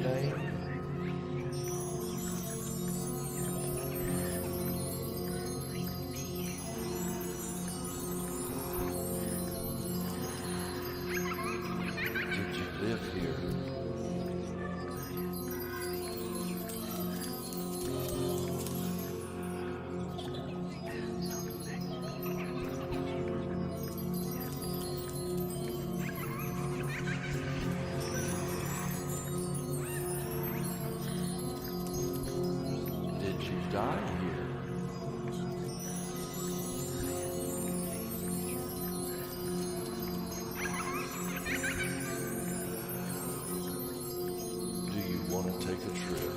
name? Did you live here? Did you die here? Do you want to take a trip?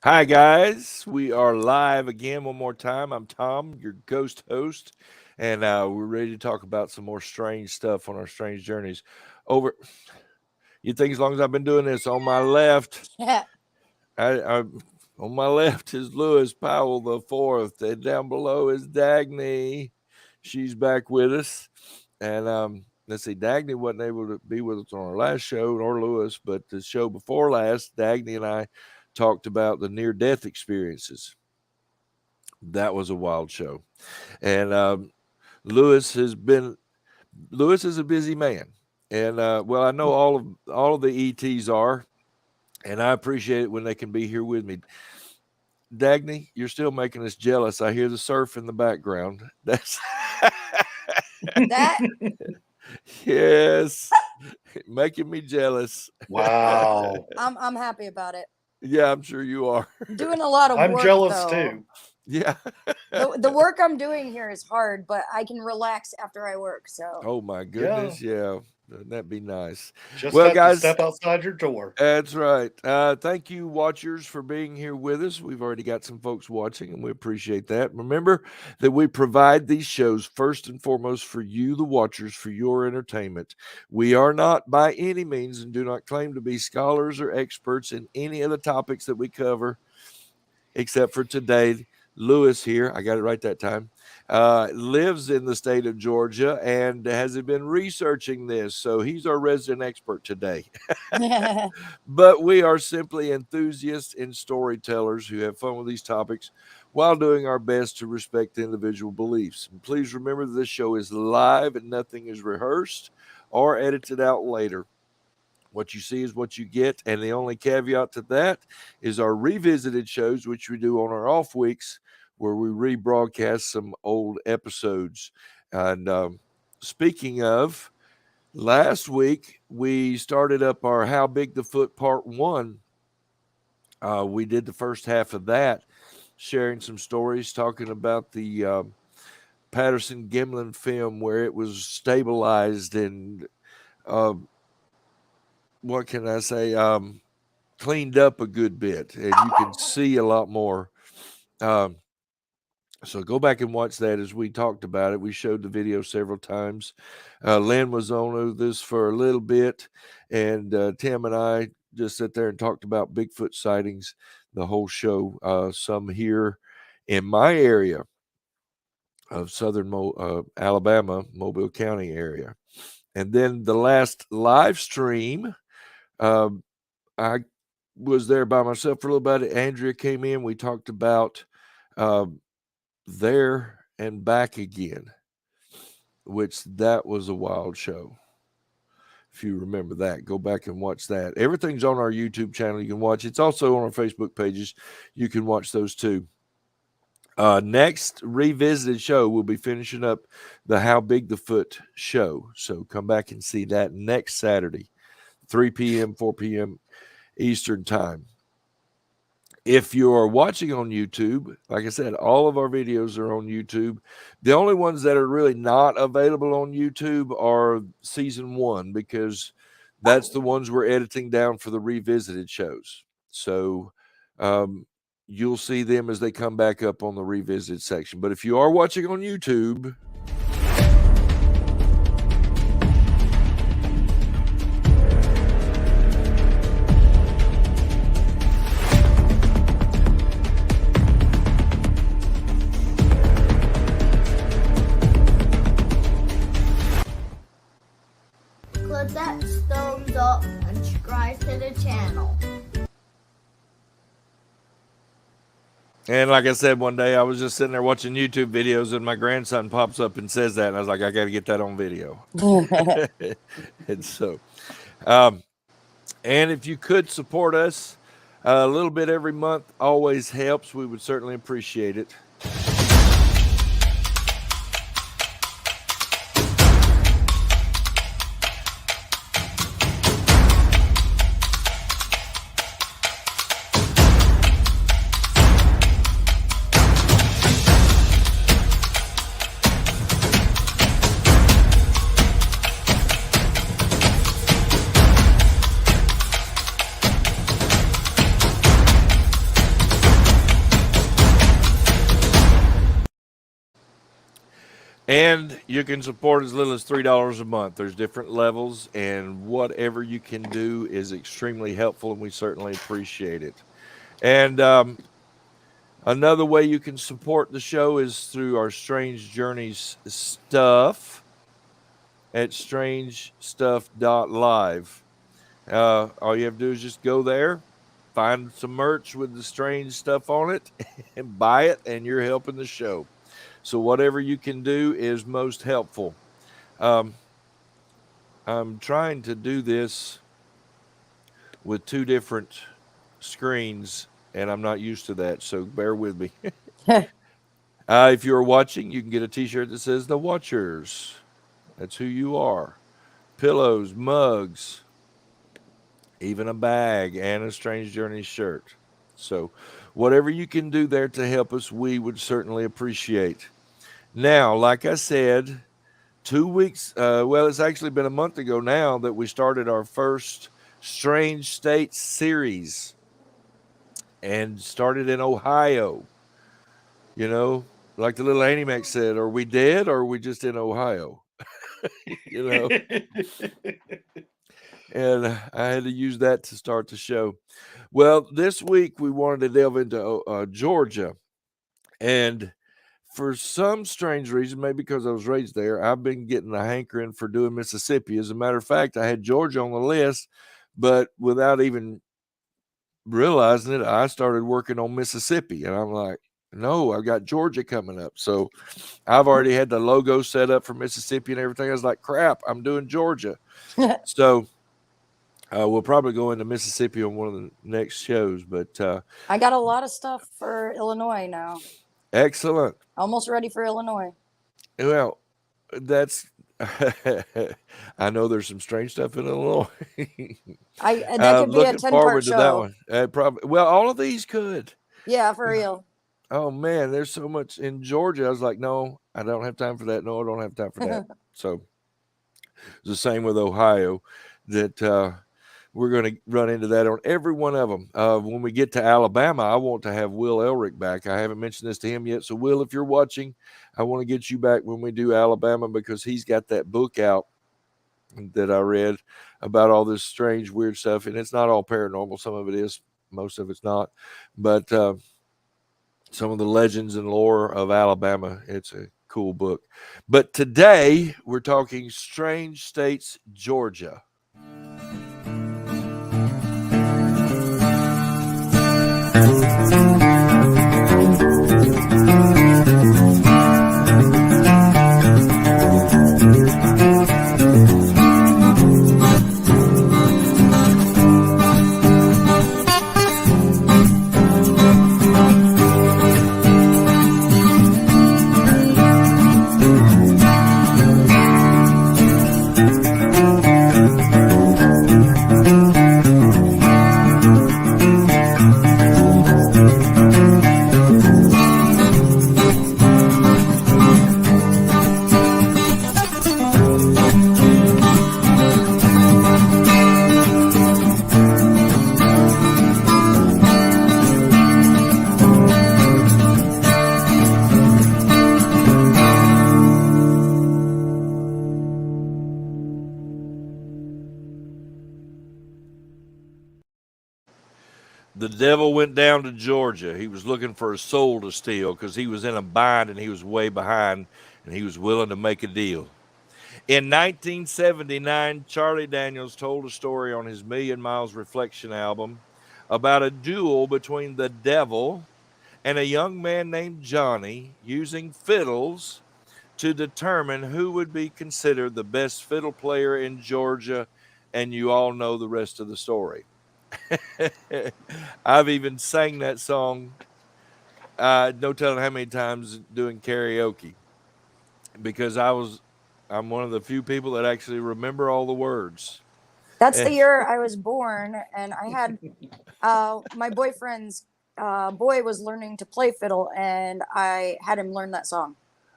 Hi, guys. We are live again one more time. I'm Tom, your ghost host, and we're ready to talk about some more strange stuff on our strange journeys. Over, you think as long as I've been doing this, on my left, Yeah. on my left is Lewis Powell the fourth, and down below is Dagny. She's back with us, and let's see, Dagny wasn't able to be with us on our last show, nor Lewis, but the show before last, Dagny and I talked about the near-death experiences. That was a wild show, and Lewis has been. Lewis is a busy man, and well, I know all of the ETs are, and I appreciate it when they can be here with me. Dagny, you're still making us jealous. I hear the surf in the background. That's That yes, making me jealous. Wow. I'm happy about it. Yeah, I'm sure you are. I'm doing a lot of I'm work jealous though. too. Yeah. The work I'm doing here is hard, but I can relax after I work. So Oh my goodness. Yeah. That'd be nice. Just Well, have to guys, step outside your door. that's right. Thank you, watchers, for being here with us. We've already got some folks watching, and we appreciate that. Remember that we provide these shows first and foremost for you, the watchers, for your entertainment. We are not by any means and do not claim to be scholars or experts in any of the topics that we cover, except for today. Lewis here, I got it right that time, lives in the state of Georgia and has been researching this. So he's our resident expert today. But we are simply enthusiasts and storytellers who have fun with these topics while doing our best to respect individual beliefs. And please remember that this show is live and nothing is rehearsed or edited out later. What you see is what you get. And the only caveat to that is our revisited shows, which we do on our off weeks, where we rebroadcast some old episodes. And speaking of, last week we started up our How Big the Foot Part 1. We did the first half of that, sharing some stories, talking about the Patterson Gimlin film where it was stabilized and uh, what can I say? Cleaned up a good bit, and you can see a lot more. Um, so go back and watch that as we talked about it. We showed the video several times. Lynn was on this for a little bit, and Tim and I just sat there and talked about Bigfoot sightings the whole show. Some here in my area of southern Alabama, Mobile County area. And then the last live stream, I was there by myself for a little bit. Andrea came in. We talked about uh, there and back again, which that was a wild show. If you remember that, go back and watch that. Everything's on our YouTube channel. You can watch. It's also on our Facebook pages. You can watch those too. Next revisited show, we'll be finishing up the How Big the Foot show. So come back and see that next Saturday, 3 p.m., 4 p.m. Eastern time. If you are watching on YouTube, like I said, all of our videos are on YouTube. The only ones that are really not available on YouTube are season 1, because that's the ones we're editing down for the revisited shows. So you'll see them as they come back up on the revisit section. But if you are watching on YouTube, click that thumbs up and subscribe to the channel. and like I said, one day I was just sitting there watching YouTube videos and my grandson pops up and says that. And I was like, I got to get that on video. And so, and if you could support us a little bit every month, always helps. We would certainly appreciate it. And you can support as little as $3 a month. There's different levels, and whatever you can do is extremely helpful, and we certainly appreciate it. And another way you can support the show is through our Strange Journeys stuff at strangestuff.live. All you have to do is just go there, find some merch with the strange stuff on it, and buy it, and you're helping the show. So whatever you can do is most helpful. I'm trying to do this with two different screens, and I'm not used to that, so bear with me. If you're watching, you can get a t-shirt that says The Watchers. That's who you are. Pillows, mugs, even a bag, and a Strange Journeys shirt. So whatever you can do there to help us, we would certainly appreciate. Now, like I said, 2 weeks, well, it's actually been a month ago now that we started our first Strange States series, and started in Ohio. You know, like the little Animax said, are we dead or are we just in Ohio? You know, and I had to use that to start the show. Well, this week we wanted to delve into Georgia, and for some strange reason, maybe because I was raised there, I've been getting a hankering for doing Mississippi. As a matter of fact, I had Georgia on the list, but without even realizing it, I started working on Mississippi, and I'm like, no, I've got Georgia coming up. So I've already had the logo set up for Mississippi and everything. I was like, crap, I'm doing Georgia. So we'll probably go into Mississippi on one of the next shows, but I got a lot of stuff for Illinois now. Excellent. Almost ready for Illinois. Well, that's I know there's some strange stuff in Illinois. That could be a 10-part show. That one. Probably. Well, all of these could. Yeah, for real. Oh man, there's so much in Georgia. I was like, no, I don't have time for that. No, I don't have time for that. So it's the same with Ohio, that we're going to run into that on every one of them. When we get to Alabama, I want to have Will Elric back. I haven't mentioned this to him yet. So Will, if you're watching, I want to get you back when we do Alabama, because he's got that book out that I read about all this strange, weird stuff. And it's not all paranormal. Some of it is, most of it's not. But some of the legends and lore of Alabama, it's a cool book. But today we're talking Strange States, Georgia. The devil went down to Georgia. He was looking for a soul to steal because he was in a bind and he was way behind and he was willing to make a deal. In 1979, Charlie Daniels told a story on his Million Miles Reflection album about a duel between the devil and a young man named Johnny using fiddles to determine who would be considered the best fiddle player in Georgia. And you all know the rest of the story. I've even sang that song, no telling how many times doing karaoke, because I'm one of the few people that actually remember all the words. That's the year I was born, and I had my boyfriend's boy was learning to play fiddle, and I had him learn that song.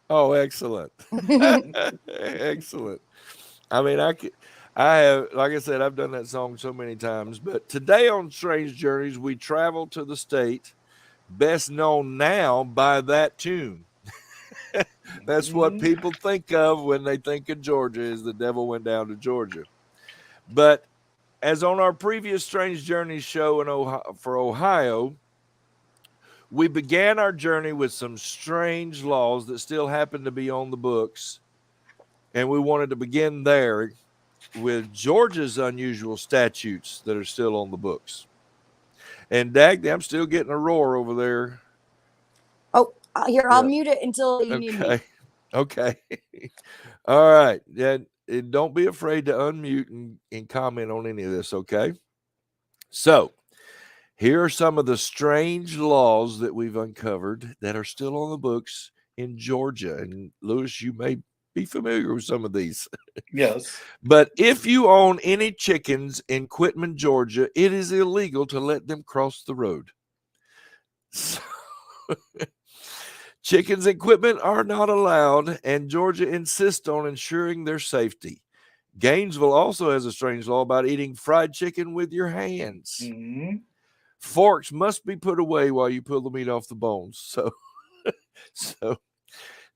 Oh, excellent. Excellent. I mean, I have, like I said, I've done that song so many times. But today on Strange Journeys, we travel to the state best known now by that tune. That's what people think of when they think of Georgia, is the devil went down to Georgia. But as on our previous Strange Journeys show for Ohio, we began our journey with some strange laws that still happen to be on the books. And we wanted to begin there with Georgia's unusual statutes that are still on the books. And Dag, I'm still getting a roar over there. Oh, here, I'll mute it until you need me. Okay. All right. And don't be afraid to unmute and comment on any of this, okay? So, here are some of the strange laws that we've uncovered that are still on the books in Georgia. And Lewis, you may be familiar with some of these. Yes. But if you own any chickens in Quitman, Georgia, it is illegal to let them cross the road. So, chickens in Quitman are not allowed, and Georgia insists on ensuring their safety. Gainesville also has a strange law about eating fried chicken with your hands. Mm-hmm. Forks must be put away while you pull the meat off the bones. So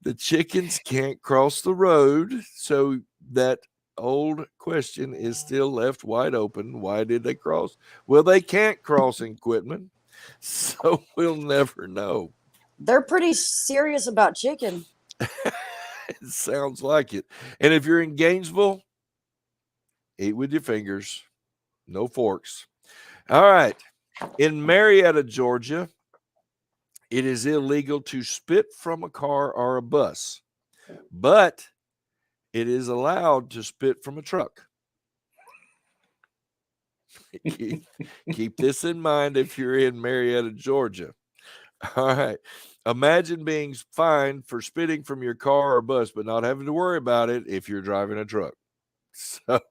the chickens can't cross the road. So that old question is still left wide open. Why did they cross? Well, they can't cross in Quitman, so we'll never know. They're pretty serious about chicken. It sounds like it. And if you're in Gainesville, eat with your fingers, no forks. All right. In Marietta, Georgia, it is illegal to spit from a car or a bus, but it is allowed to spit from a truck. Keep this in mind if you're in Marietta, Georgia. All right. Imagine being fined for spitting from your car or bus, but not having to worry about it if you're driving a truck. So,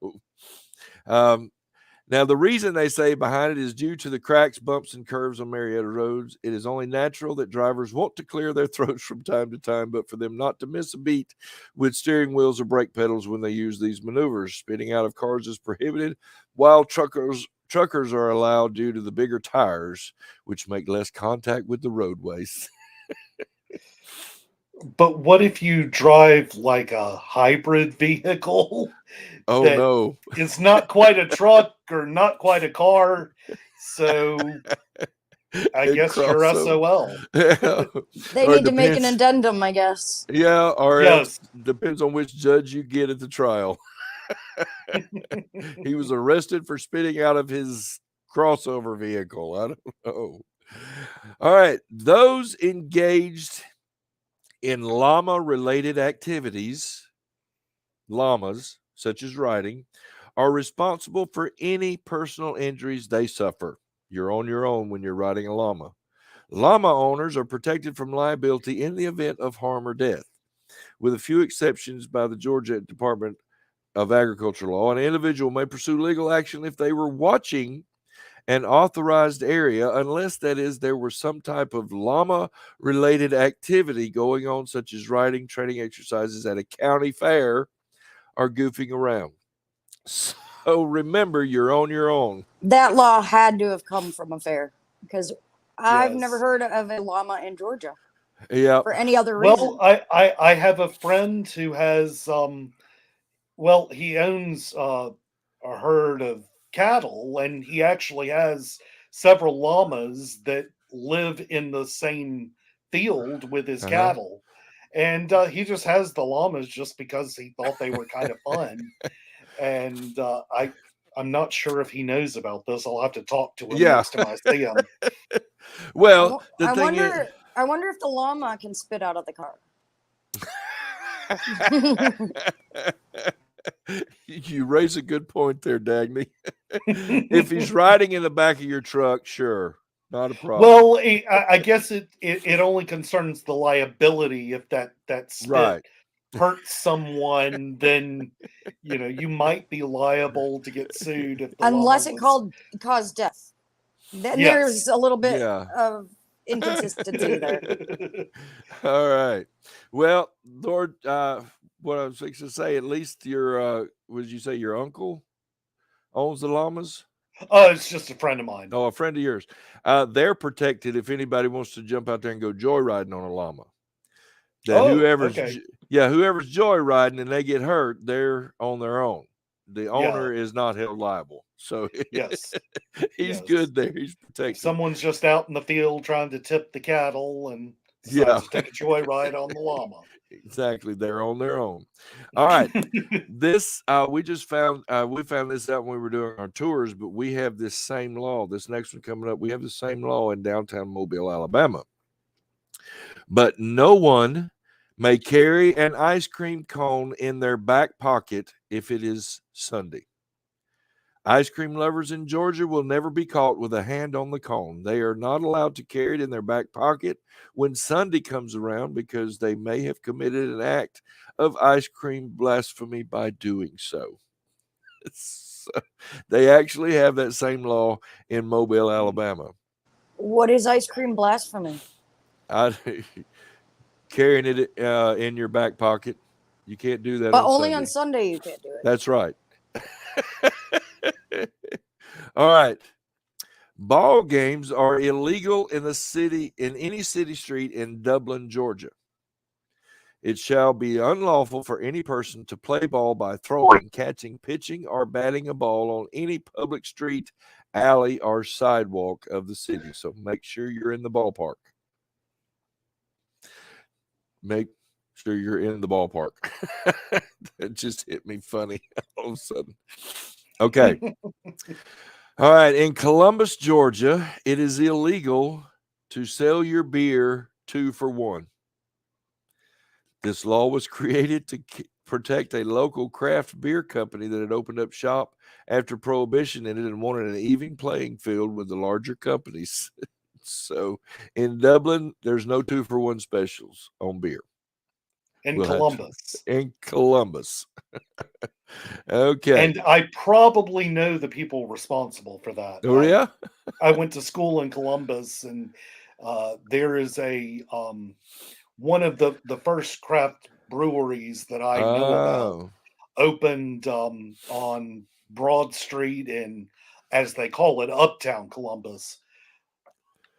now, the reason they say behind it is due to the cracks, bumps, and curves on Marietta roads. It is only natural that drivers want to clear their throats from time to time, but for them not to miss a beat with steering wheels or brake pedals when they use these maneuvers. Spitting out of cars is prohibited, while truckers are allowed due to the bigger tires, which make less contact with the roadways. But what if you drive like a hybrid vehicle? Oh, that no. It's not quite a truck or not quite a car. So I guess you're SOL. They Or need to make an addendum, I guess. Yeah, or Yes. else depends on which judge you get at the trial. He was arrested for spitting out of his crossover vehicle. I don't know. All right. Those engaged in llama-related activities, llamas, such as riding, are responsible for any personal injuries they suffer. You're on your own when you're riding a llama. Llama owners are protected from liability in the event of harm or death. With a few exceptions by the Georgia Department of Agriculture law, an individual may pursue legal action if they were watching an authorized area, unless that is there was some type of llama-related activity going on, such as riding, training exercises at a county fair, or goofing around. So remember, you're on your own. That law had to have come from a fair, because I've Yes. never heard of a llama in Georgia. Yeah. For any other reason. Well, I have a friend who has he owns a herd of cattle, and he actually has several llamas that live in the same field with his cattle. And he just has the llamas just because he thought they were kind of fun. And I'm not sure if he knows about this. I'll have to talk to him Yeah. next time I see him. Well, the thing is, I wonder if the llama can spit out of the car. you raise a good point there, Dagny. If he's riding in the back of your truck, sure, not a problem. Well, I guess it only concerns the liability. If that spit Right. hurts someone, then you might be liable to get sued if the Unless llama it caused death. Then Yes. there's a little bit Yeah. of inconsistency there. All right. Well, Lord, what I was fixing to say, at least your would you say your uncle owns the llamas? Oh, it's just a friend of mine. Oh, a friend of yours. They're protected if anybody wants to jump out there and go joyriding on a llama. That whoever's okay. whoever's joyriding and they get hurt, they're on their own. The owner Yeah. is not held liable. So Yes. he's Yes. good there. He's protected. If someone's just out in the field trying to tip the cattle and decides to take a joyride on the llama. Exactly. They're on their own. All right. This we found this out when we were doing our tours, but we have this same law. This next one coming up, we have the same law in downtown Mobile, Alabama. But no one may carry an ice cream cone in their back pocket if it is Sunday. Ice cream lovers in Georgia will never be caught with a hand on the cone. They are not allowed to carry it in their back pocket when Sunday comes around because they may have committed an act of ice cream blasphemy by doing so. So they actually have that same law in Mobile, Alabama. What is ice cream blasphemy? Carrying it in your back pocket. You can't do that But on only Sunday. on Sunday you can't do it. That's right. All right. Ball games are illegal in any city street in Dublin, Georgia. It shall be unlawful for any person to play ball by throwing, catching, pitching, or batting a ball on any public street, alley, or sidewalk of the city. So make sure you're in the ballpark. Make sure you're in the ballpark. That just hit me funny all of a sudden. Okay. All right. In Columbus, Georgia, it is illegal to sell your beer 2 for $1. This law was created to protect a local craft beer company that had opened up shop after Prohibition ended and wanted an even playing field with the larger companies. So in Dublin, there's no 2 for $1 specials on beer. In Columbus. In Columbus. Okay. And I probably know the people responsible for that. Oh, yeah? I went to school in Columbus, and there is a one of the first craft breweries that I know about opened on Broad Street in, as they call it, Uptown Columbus.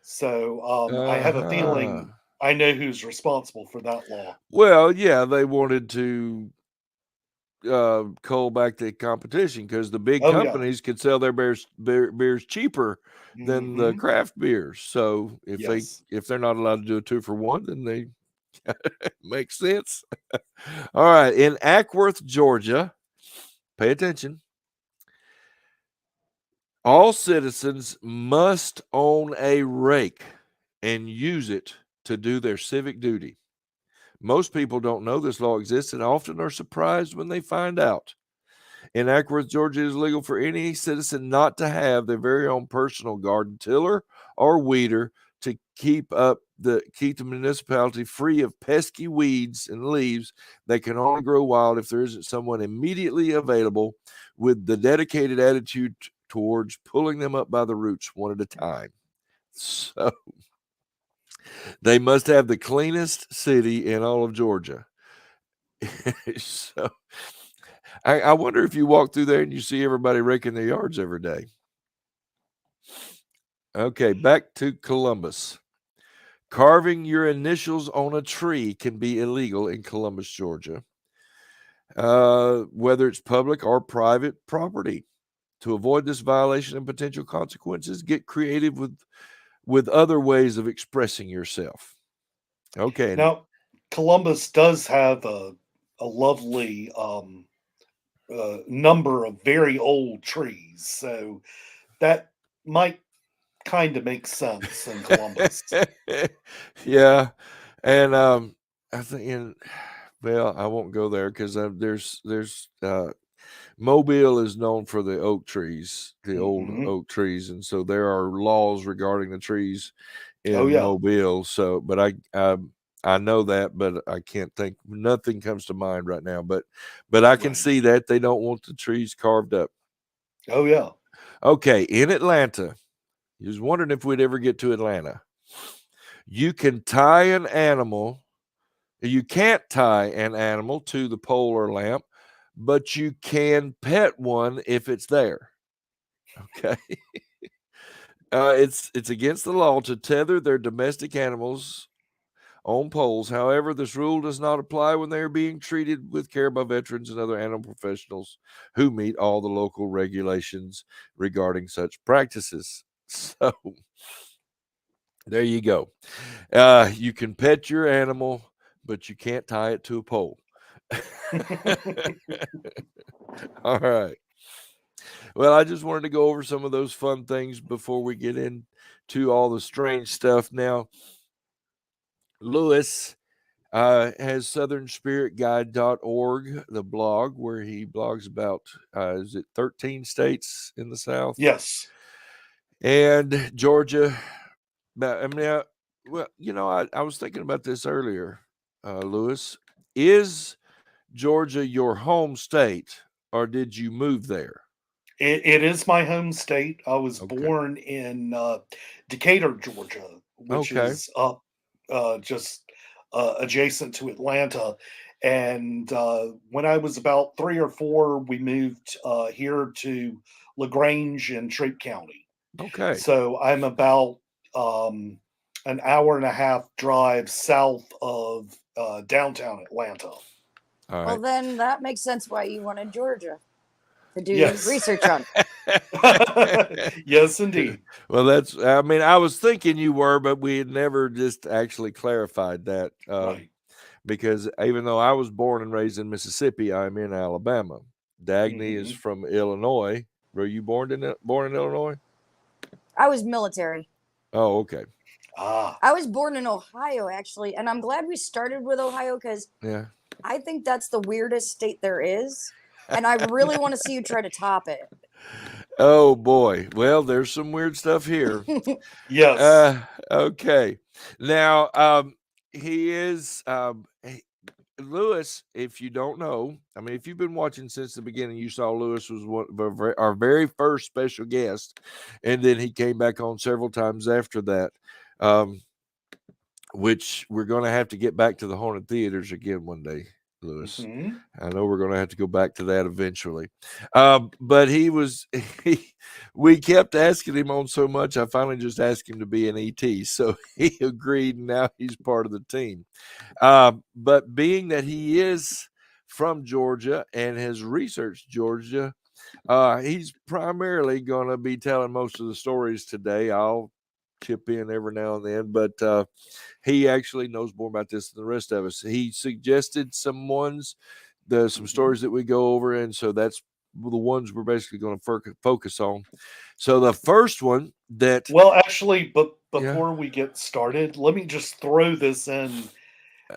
So I have a feeling I know who's responsible for that law. Well, yeah, they wanted to cull back the competition because the big companies could sell their beers cheaper than the craft beers. So if they're not allowed to do a 2 for $1, then they makes sense. All right, in Ackworth, Georgia, pay attention. All citizens must own a rake and use it to do their civic duty. Most people don't know this law exists and often are surprised when they find out. In Ackworth, Georgia, it is legal for any citizen not to have their very own personal garden tiller or weeder to keep the municipality free of pesky weeds and leaves that can only grow wild if there isn't someone immediately available with the dedicated attitude towards pulling them up by the roots one at a time. So they must have the cleanest city in all of Georgia. So I wonder if you walk through there and you see everybody raking their yards every day. Okay, back to Columbus. Carving your initials on a tree can be illegal in Columbus, Georgia, whether it's public or private property. To avoid this violation and potential consequences, get creative with other ways of expressing yourself. Okay. Now, Columbus does have a lovely number of very old trees, so that might kind of make sense in Columbus. Yeah, and I think well, I won't go there because there's Mobile is known for the oak trees, the old Mhm. oak trees, and so there are laws regarding the trees Oh in yeah, Mobile. So, but I know that, but I can't think. Nothing comes to mind right now. But I can right. see that they don't want the trees carved up. Oh yeah. Okay, in Atlanta, you was wondering if we'd ever get to Atlanta. You can tie an animal. You can't tie an animal to the pole or lamp, but you can pet one if it's there. Okay. It's against the law to tether their domestic animals on poles. However, this rule does not apply when they are being treated with care by veterans and other animal professionals who meet all the local regulations regarding such practices. So there you go. You can pet your animal, but you can't tie it to a pole. All right. Well, I just wanted to go over some of those fun things before we get into all the strange stuff. Now, Lewis has southernspiritguide.org, the blog where he blogs about, is it 13 states in the South? Yes. And Georgia. I mean, well, I was thinking about this earlier, Lewis. Is Georgia your home state or did you move there? It is my home state. I was Okay. born in Decatur, Georgia, which Okay. is up just adjacent to Atlanta. And when I was about 3 or 4, we moved here to LaGrange in Troup County. Okay. So I'm about um, an hour and a half drive south of downtown Atlanta. All Well, right. then that makes sense why you wanted Georgia to do Yes. research on. Yes, indeed. Well, I mean, I was thinking you were, but we had never just actually clarified that. Right. Because even though I was born and raised in Mississippi, I'm in Alabama. Dagny is Hmm. from Illinois. Were you born in Illinois? I was military. Oh, okay. Ah. I was born in Ohio, actually, and I'm glad we started with Ohio because Yeah. I think that's the weirdest state there is, and I really want to see you try to top it. Oh boy. Well, there's some weird stuff here. Yes. Okay. Now, he is Lewis. If you don't know, I mean, if you've been watching since the beginning, you saw Lewis was one of our very first special guest, and then he came back on several times after that. Which we're going to have to get back to the haunted theaters again one day, Lewis. Hmm. I know we're going to have to go back to that eventually. But we kept asking him on so much, I finally just asked him to be an ET. So he agreed, and now he's part of the team. But being that he is from Georgia and has researched Georgia, he's primarily going to be telling most of the stories today. I'll chip in every now and then, but he actually knows more about this than the rest of us. He suggested some Hmm. stories that we go over, and so that's the ones we're basically going to focus on. So the first one that, Well, actually, but yeah, before we get started, let me just throw this in.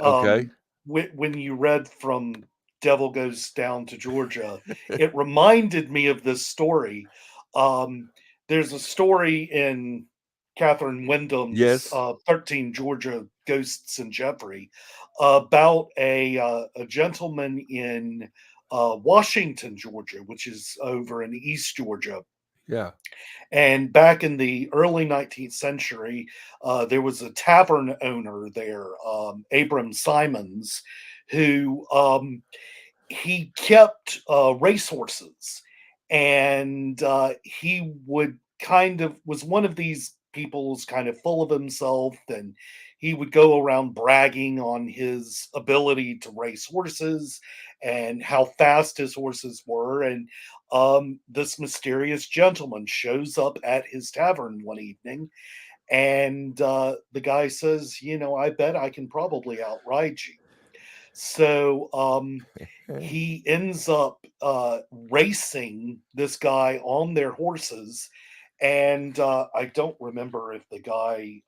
okay, When you read from Devil Goes Down to Georgia, it reminded me of this story. Um, there's a story in Catherine Wyndham's yes, 13 Georgia Ghosts and Jeopardy about a gentleman in Washington, Georgia, which is over in East Georgia. yeah, And back in the early 19th century, there was a tavern owner there, Abram Simons, who he kept racehorses, and he would kind of was one of these people who's kind of full of himself, and he would go around bragging on his ability to race horses and how fast his horses were. And this mysterious gentleman shows up at his tavern one evening, and the guy says, I bet I can probably outride you. So he ends up racing this guy on their horses. And I don't remember if the guy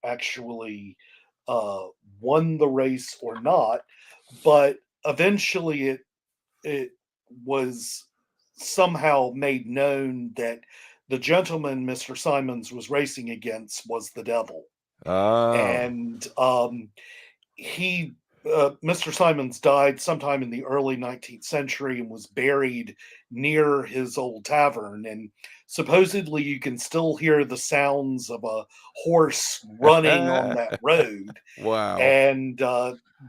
actually uh, won the race or not, but eventually it was somehow made known that the gentleman Mr. Simons was racing against was the devil. Oh. And he Mr. Simons died sometime in the early 19th century and was buried near his old tavern. And supposedly, you can still hear the sounds of a horse running on that road. Wow. And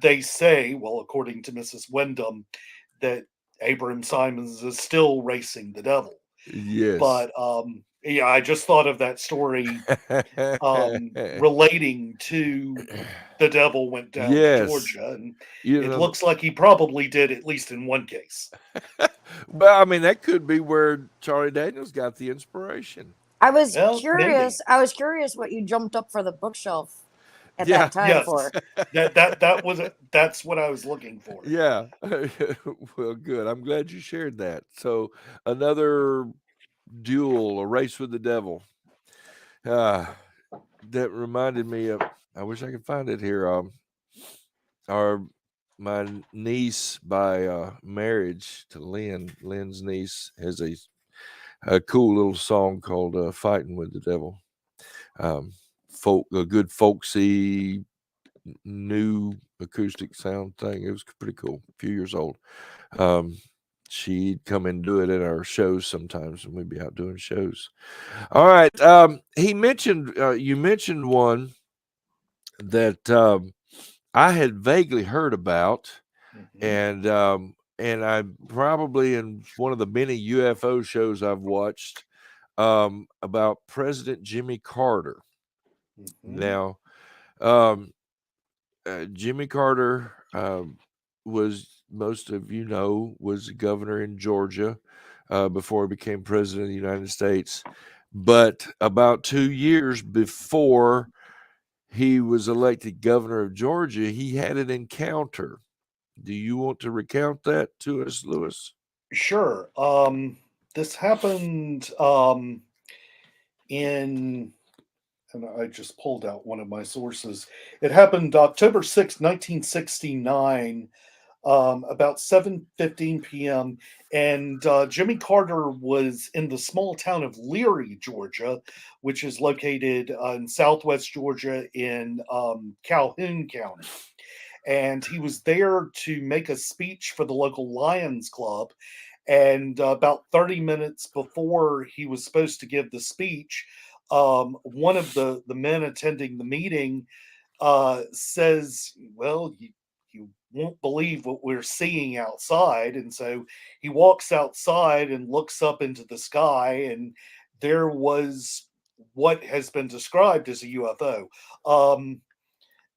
they say, well, according to Mrs. Wyndham, that Abram Simons is still racing the devil. Yes. But yeah, I just thought of that story relating to the devil went down to Yes. Georgia, and You it know, looks like he probably did, at least in one case. well, I mean, that could be where Charlie Daniels got the inspiration. I was Well, maybe. curious. I was curious what you jumped up for the bookshelf at Yeah. that time Yes, for. that was it. That's what I was looking for. Yeah. Well, good. I'm glad you shared that. So, another duel, a race with the devil. Ah, that reminded me of. I wish I could find it here. Our my niece by marriage to Lynn. Lynn's niece has a cool little song called "Fighting with the Devil." A good folksy new acoustic sound thing. It was pretty cool. A few years old. She'd come and do it at our shows sometimes, and we'd be out doing shows. All right. He mentioned you mentioned one that I had vaguely heard about, Mhm. and I probably in one of the many UFO shows I've watched about President Jimmy Carter. Mhm. Now, um, Jimmy Carter was, most of you know, was a governor in Georgia before he became president of the United States. But about 2 years before he was elected governor of Georgia, he had an encounter. Do you want to recount that to us, Lewis? Sure. This happened in, and I just pulled out one of my sources. It happened October 6th, 1969, about 7:15 p.m. And Jimmy Carter was in the small town of Leary, Georgia, which is located in southwest Georgia in Calhoun County. And he was there to make a speech for the local Lions Club. And about 30 minutes before he was supposed to give the speech, one of the men attending the meeting says, "Well, you won't believe what we're seeing outside." And so he walks outside and looks up into the sky, and there was what has been described as a UFO. Um,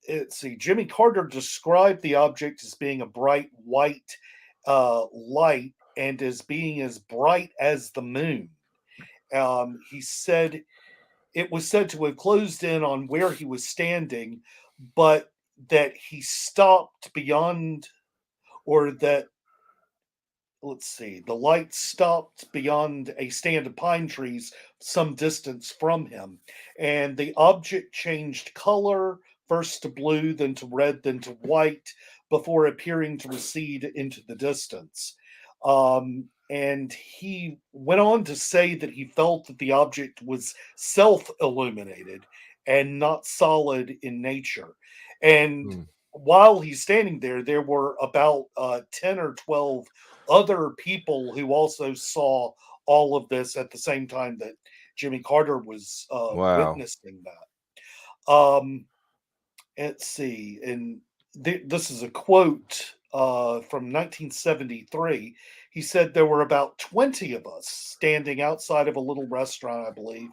let's see, Jimmy Carter described the object as being a bright white light and as being as bright as the moon. He said it was said to have closed in on where he was standing, but that he stopped beyond, or that, let's see, the light stopped beyond a stand of pine trees some distance from him. And the object changed color, first to blue, then to red, then to white, before appearing to recede into the distance. And he went on to say that he felt that the object was self illuminated and not solid in nature. And Hmm. while he's standing there, there were about 10 or 12 other people who also saw all of this at the same time that Jimmy Carter was Wow. witnessing that. Let's see, and this is a quote from 1973. He said there were about 20 of us standing outside of a little restaurant, I believe,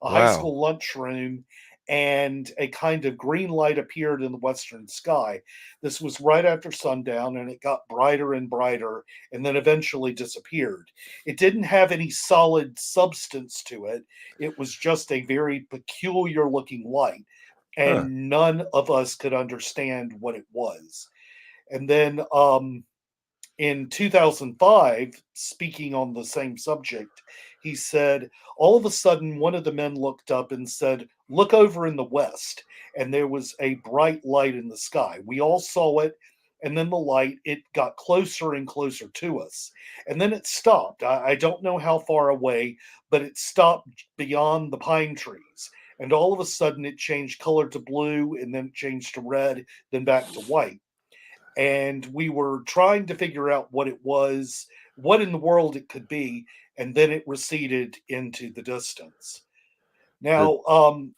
a high Wow. school lunchroom, and a kind of green light appeared in the western sky. This was right after sundown, and it got brighter and brighter and then eventually disappeared. It didn't have any solid substance to it, it was just a very peculiar looking light, Huh. and none of us could understand what it was. And then in 2005, speaking on the same subject, he said, all of a sudden, one of the men looked up and said, "Look over in the west." And there was a bright light in the sky. We all saw it. And then the light, it got closer and closer to us. And then it stopped. I don't know how far away, but it stopped beyond the pine trees. And all of a sudden, it changed color to blue, and then it changed to red, then back to white. And we were trying to figure out what it was, what in the world it could be, and then it receded into the distance. Good. Now,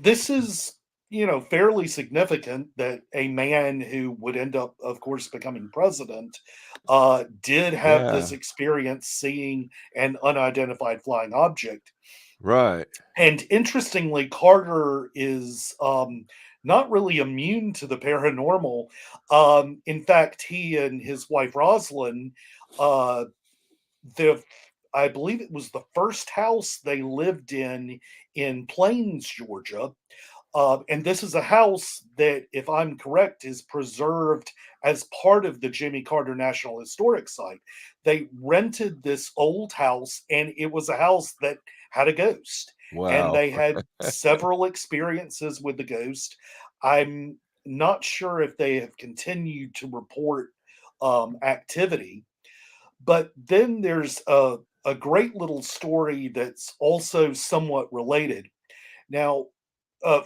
this is, fairly significant that a man who would end up, of course, becoming president, did have Yeah. this experience seeing an unidentified flying object. Right. And interestingly, Carter is not really immune to the paranormal. In fact, he and his wife Rosalind, uh, the I believe it was the first house they lived in Plains, Georgia. And this is a house that, if I'm correct, is preserved as part of the Jimmy Carter National Historic Site. They rented this old house, and it was a house that had a ghost. And Wow. they had several experiences with the ghost. I'm not sure if they have continued to report activity. But then there's a great little story that's also somewhat related. Now,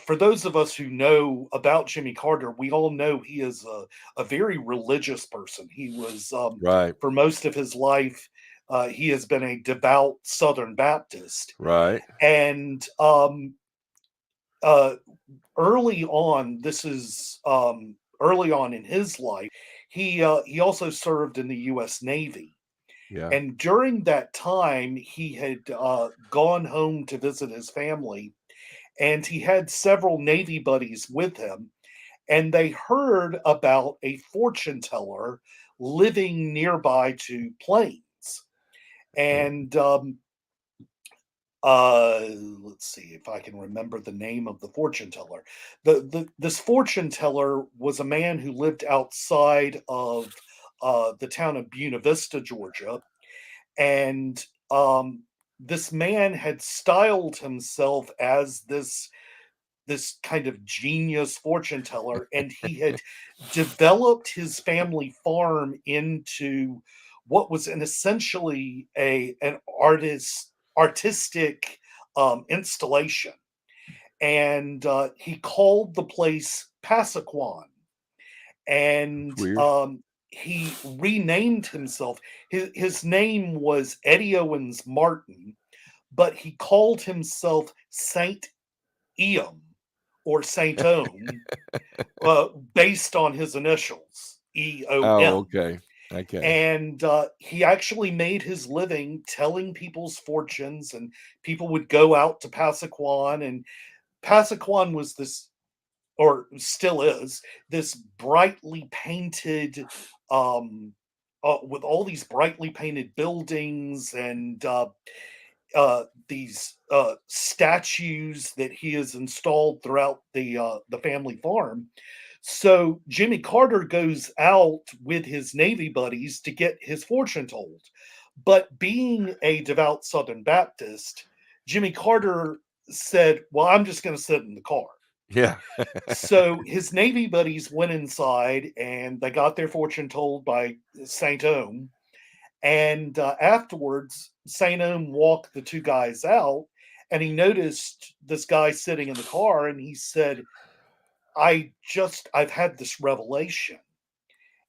for those of us who know about Jimmy Carter, we all know he is a very religious person. He was, Right. for most of his life, he has been a devout Southern Baptist. Right. And uh, early on, this is early on in his life, he also served in the U.S. Navy. Yeah. And during that time, he had gone home to visit his family, and he had several Navy buddies with him, and they heard about a fortune teller living nearby to Plains. Okay. And let's see if I can remember the name of the fortune teller. This fortune teller was a man who lived outside of the town of Buena Vista, Georgia, and this man had styled himself as this kind of genius fortune teller, and he had developed his family farm into what was an essentially an artistic installation. And he called the place Passaquan, That's and weird. he renamed himself. His name was Eddie Owens Martin, but he called himself Saint Eom or Saint Ohm, based on his initials, Oh, EOM. okay. Okay. And he actually made his living telling people's fortunes, and people would go out to Passaquan. And Passaquan was this, or still is, this brightly painted, with all these brightly painted buildings and these statues that he has installed throughout the family farm. So Jimmy Carter goes out with his Navy buddies to get his fortune told. But being a devout Southern Baptist, Jimmy Carter said, "Well, I'm just going to sit in the car." Yeah. So his Navy buddies went inside and they got their fortune told by St. Ohm. And afterwards, St. Ohm walked the two guys out, and he noticed this guy sitting in the car, and he said, I've had this revelation.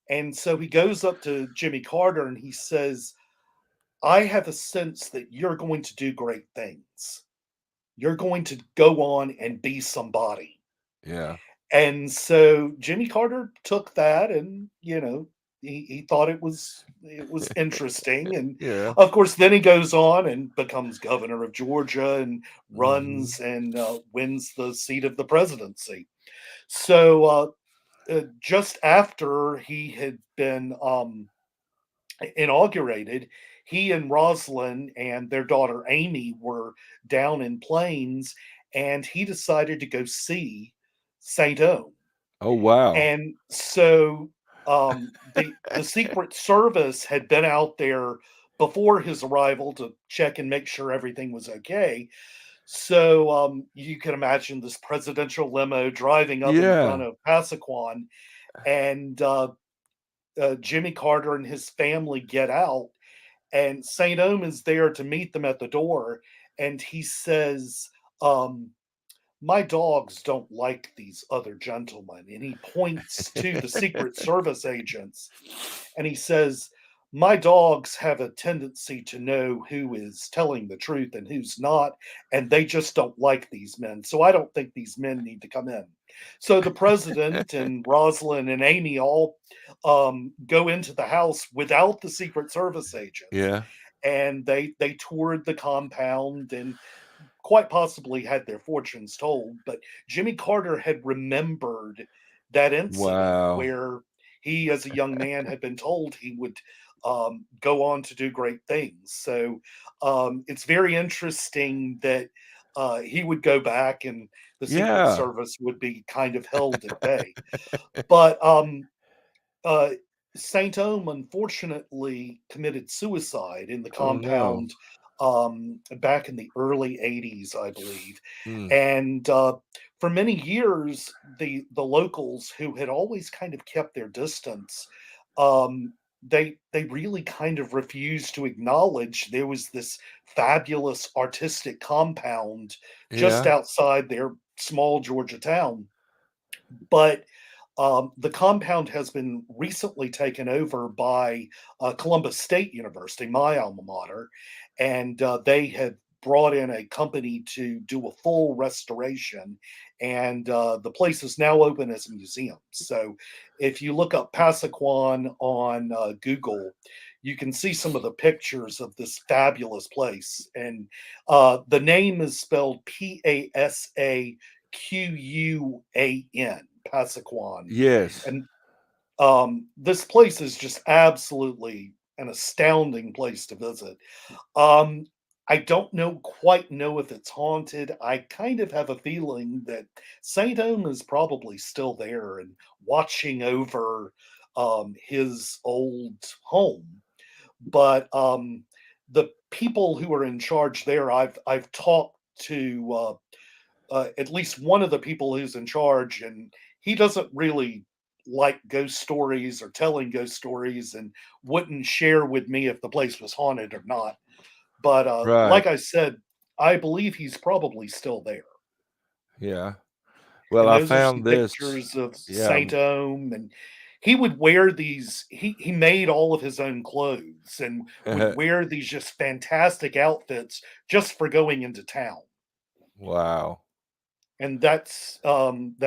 And so he goes up to Jimmy Carter and he says, "I have a sense that you're going to do great things. You're going to go on and be somebody." Yeah. And so Jimmy Carter took that and, he thought it was interesting, and Yeah. of course, then he goes on and becomes governor of Georgia and Hmm. runs and wins the seat of the presidency. So just after he had been inaugurated, he and Rosalind and their daughter Amy were down in Plains, and he decided to go see Saint Ohm. Oh, wow. And so the Secret Service had been out there before his arrival to check and make sure everything was okay. So you can imagine this presidential limo driving up in front Yeah. of Passaquan, and Jimmy Carter and his family get out, and Saint Ohm is there to meet them at the door, and he says, um, "My dogs don't like these other gentlemen," and he points to the Secret Service agents, and he says, "My dogs have a tendency to know who is telling the truth and who's not, and they just don't like these men. So I don't think these men need to come in." So the president and Rosalind and Amy all go into the house without the Secret Service agents, Yeah. and they toured the compound and quite possibly had their fortunes told, but Jimmy Carter had remembered that incident Wow. where he, as a young man, had been told he would go on to do great things. So it's very interesting that he would go back and the Secret Yeah. Service would be kind of held at bay. But uh, Saint Ohm unfortunately committed suicide in the Oh, no. compound back in the early 80s, I believe. Mm. And for many years, the locals who had always kind of kept their distance, they really kind of refused to acknowledge there was this fabulous artistic compound just Yeah. outside their small Georgia town. But the compound has been recently taken over by Columbus State University, my alma mater, and they have brought in a company to do a full restoration. And the place is now open as a museum. So if you look up Passaquan on Google, you can see some of the pictures of this fabulous place. And the name is spelled Passaquan, Passaquan. Yes. And this place is just absolutely an astounding place to visit. Um, I don't quite know if it's haunted. I kind of have a feeling that Saint Ohm is probably still there and watching over his old home. But the people who are in charge there, I've talked to at least one of the people who's in charge, and he doesn't really like ghost stories or telling ghost stories, and wouldn't share with me if the place was haunted or not. But Right. like I said, I believe he's probably still there. Yeah. Well, And I those are some found this. pictures of Yeah. Saint Ohm, and he would wear these. He made all of his own clothes and would wear these just fantastic outfits just for going into town. Wow. And that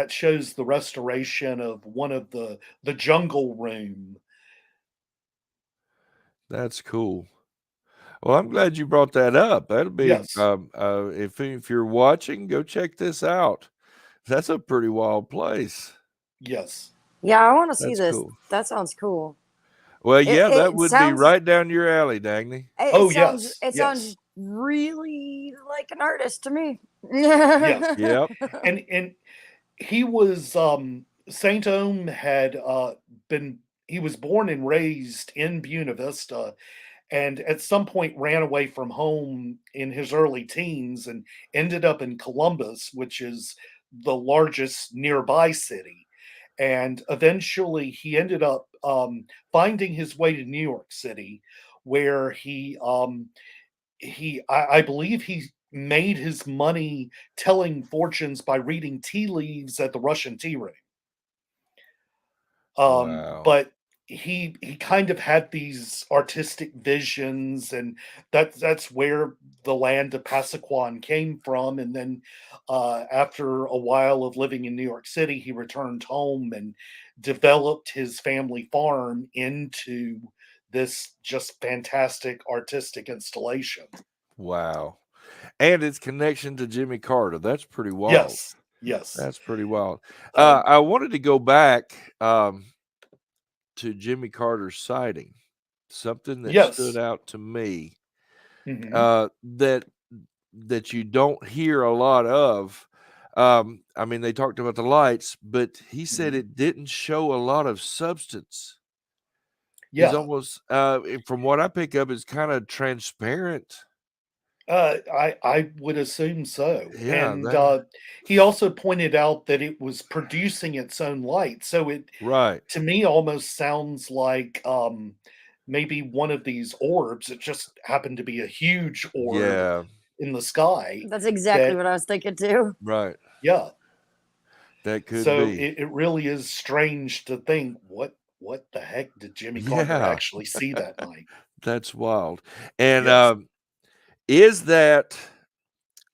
shows the restoration of one of the jungle room. That's cool. Well, I'm glad you brought that up. That'll be, Yes, if you're watching, go check this out. That's a pretty wild place. yes, Yeah, I want to see That's this. cool. That sounds cool. Well, It, yeah, that it would be sounds right down your alley, Dagny. oh yes, it sounds yes, really like an artist to me. yes. Yep. And he was Saint Ohm had been he was born and raised in Buena Vista, and at some point ran away from home in his early teens and ended up in Columbus, which is the largest nearby city. And eventually he ended up finding his way to New York City, where I believe he made his money telling fortunes by reading tea leaves at the Russian tea room. Wow. But he kind of had these artistic visions, and that's where the land of Passaquan came from. And then after a while of living in New York City, he returned home and developed his family farm into this just fantastic artistic installation. Wow. And its connection to Jimmy Carter. That's pretty wild. Yes, yes. That's pretty wild. Um, I wanted to go back to Jimmy Carter's sighting. Something that stood yes. out to me Hmm. that you don't hear a lot of. I mean, they talked about the lights, but he said Hmm. it didn't show a lot of substance. It's Yeah. almost, from what I pick up, it's kind of transparent. I would assume so. Yeah, And that he also pointed out that it was producing its own light. So it, right. to me, almost sounds like maybe one of these orbs. It just happened to be a huge orb Yeah, in the sky. That's exactly That, what I was thinking too. right. yeah. That could So be. it really is strange to think what the heck did Jimmy Carter Yeah, actually see that night? that's wild. And Yes. is that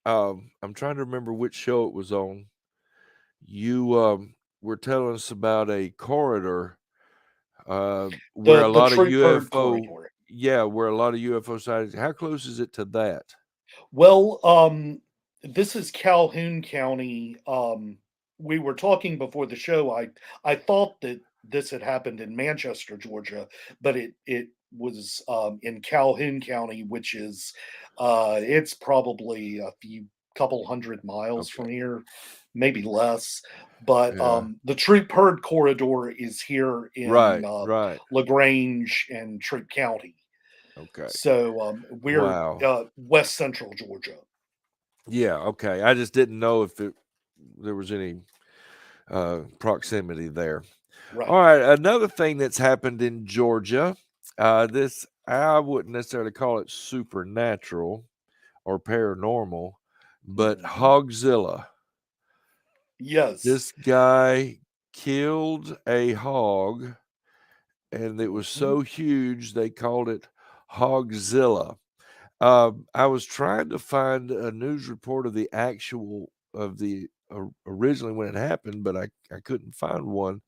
I'm trying to remember which show it was on. You were telling us about a corridor where a The lot of troop herd UFO, corridor. yeah, where a lot of UFO sightings. How close is it to that? Well, this is Calhoun County. We were talking before the show. I thought that this had happened in Manchester, Georgia, but it was in Calhoun County, which is it's probably a few couple hundred miles Okay. from here, maybe less. But Yeah. the troop herd corridor is here in Right. Right. Lagrange and Troop County. Okay. So we're Wow. west central Georgia. Yeah. Okay. I just didn't know if there was any proximity there. Right. All right. Another thing that's happened in Georgia. This I wouldn't necessarily call it supernatural or paranormal, but Mhm. Hogzilla. Yes. This guy killed a hog, and it was Mhm. so huge they called it Hogzilla. I was trying to find a news report of the actual of the originally when it happened, but I couldn't find one.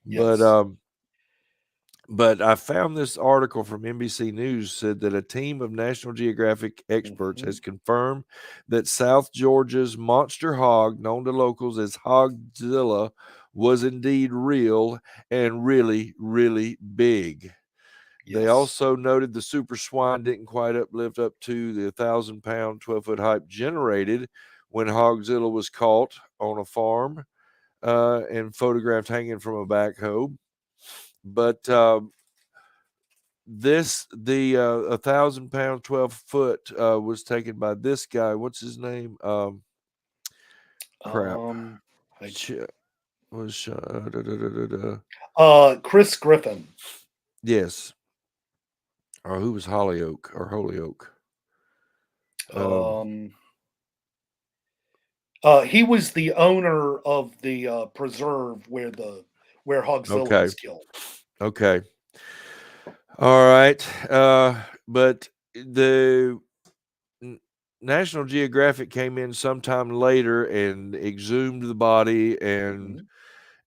But Yes. um, but I found this article from NBC News said that a team of National Geographic experts Mhm. has confirmed that South Georgia's monster hog, known to locals as Hogzilla, was indeed real and really, really big. They Yes. also noted the super swine didn't quite live up to the 1,000-pound, 12-foot hype generated when Hogzilla was caught on a farm and photographed hanging from a backhoe. But the 1,000-pound, 12-foot was taken by this guy. What's his name? Crap. Um I Ch- was da, da, da, da, da. Chris Griffin. Yes. Or who was Hollyoak or Holyoke? Um, Um he was the owner of the preserve where Hogzilla okay. was killed. Okay. All right. But the N- National Geographic came in sometime later and exhumed the body Mhm.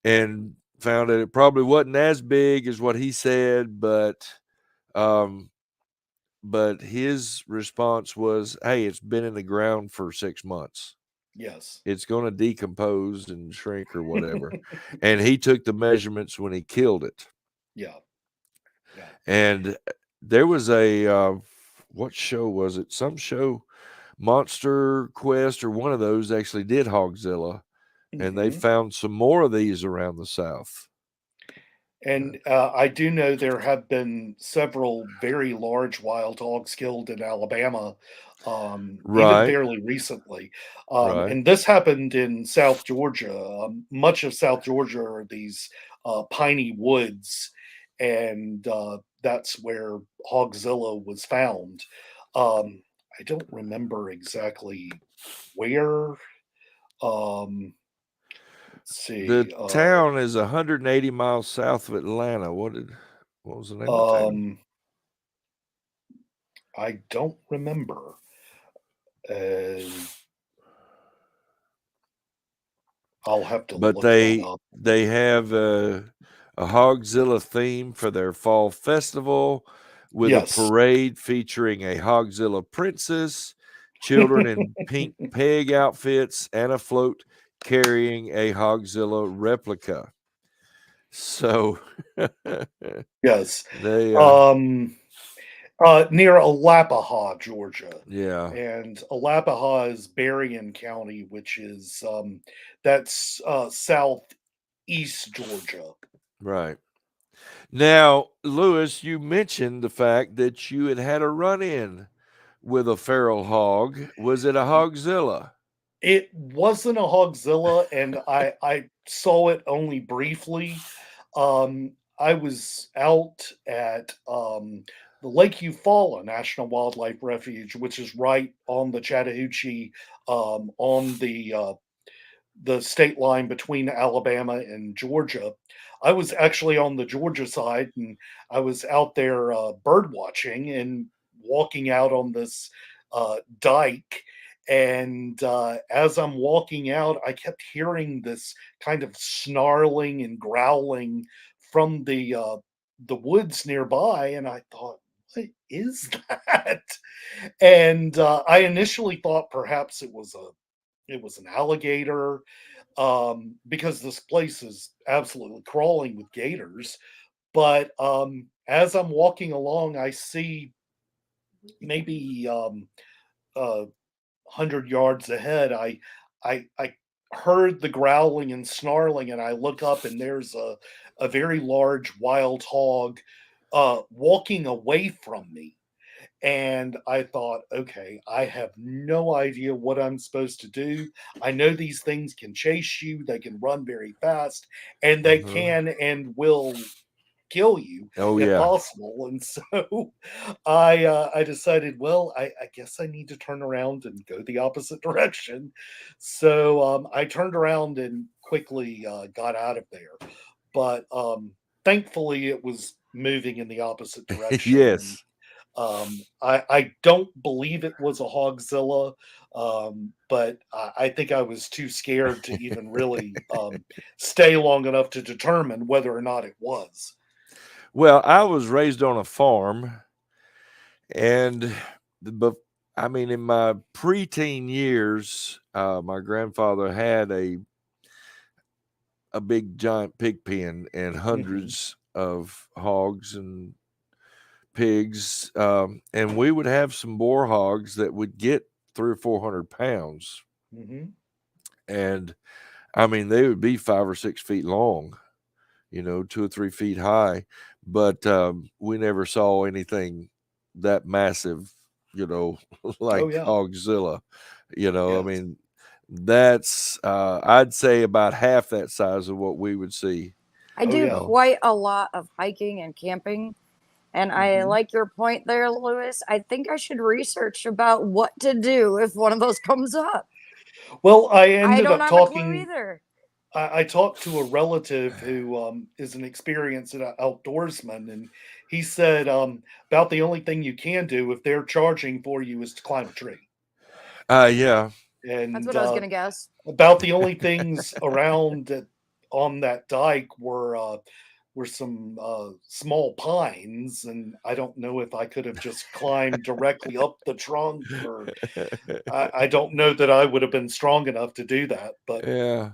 and found that it probably wasn't as big as what he said, um, but his response was, "Hey, it's been in the ground for 6 months. Yes. It's going to decompose and shrink or whatever." And he took the measurements when he killed it. Yeah. Yeah. And there was a what show was it? Some show, Monster Quest or one of those actually did Hogzilla, and they Mhm. found some more of these around the South. And I do know there have been several very large wild hogs killed in Alabama, even Right, fairly recently. right. And this happened in South Georgia. Much of South Georgia are these piney woods, and that's where Hogzilla was found. I don't remember exactly where. Um, let's The see. town is 180 miles south of Atlanta. What was the name of the town? Um, I don't remember. Uh, I'll have to But look that up. they have a Hogzilla theme for their fall festival with a Yes. parade featuring a Hogzilla princess, children in pink peg outfits, and a float carrying a Hogzilla replica. So Yes. they Near Alapaha, Georgia. yeah, And Alapaha is Berrien County, which is that's southeast Georgia. right. Now, Lewis, you mentioned the fact that you had a run-in with a feral hog. Was it a Hogzilla? It wasn't a Hogzilla, and I saw it only briefly. I was out at the Lake Eufaula National Wildlife Refuge, which is right on the Chattahoochee, on the state line between Alabama and Georgia. I was actually on the Georgia side, and I was out there bird watching and walking out on this dike. And as I'm walking out, I kept hearing this kind of snarling and growling from the woods nearby, and I thought, "What is that?" And I initially thought perhaps it was an alligator, because this place is absolutely crawling with gators. But as I'm walking along, I see maybe 100 yards ahead. I heard the growling and snarling, and I look up, and there's a very large wild hog walking away from me. And I thought, okay, I have no idea what I'm supposed to do. I know these things can chase you, they can run very fast, and they Mhm. can and will kill you Oh if yeah. possible. And so I decided, well, I guess I need to turn around and go the opposite direction. So I turned around and quickly got out of there. But thankfully, it was moving in the opposite direction, and Yes. I don't believe it was a Hogzilla, but I think I was too scared to even really stay long enough to determine whether or not it was. Well, I was raised on a farm, and but I mean, in my preteen years, my grandfather had a big giant pig pen and Hmm. hundreds of hogs and pigs, and we would have some boar hogs that would get 300 or 400 pounds, Hmm. and I mean, they would be 5 or 6 feet long, 2 or 3 feet high, but we never saw anything that massive, you know, Oh like yeah, Hogzilla. I yes, mean, that's I'd say about half that size of what we would see. I oh do yeah. quite a lot of hiking and camping. And I Hmm. like your point there, Lewis. I think I should research about what to do if one of those comes up. Well, I I ended don't up have a clue talking. either. I talked to a relative who is an experienced outdoorsman, and he said about the only thing you can do if they're charging for you is to climb a tree. Yeah. That's And what I was going to guess. about the only things around on that dike were some small pines, and I don't know if I could have just climbed directly up the trunk, or I don't know that I would have been strong enough to do that. But Yeah.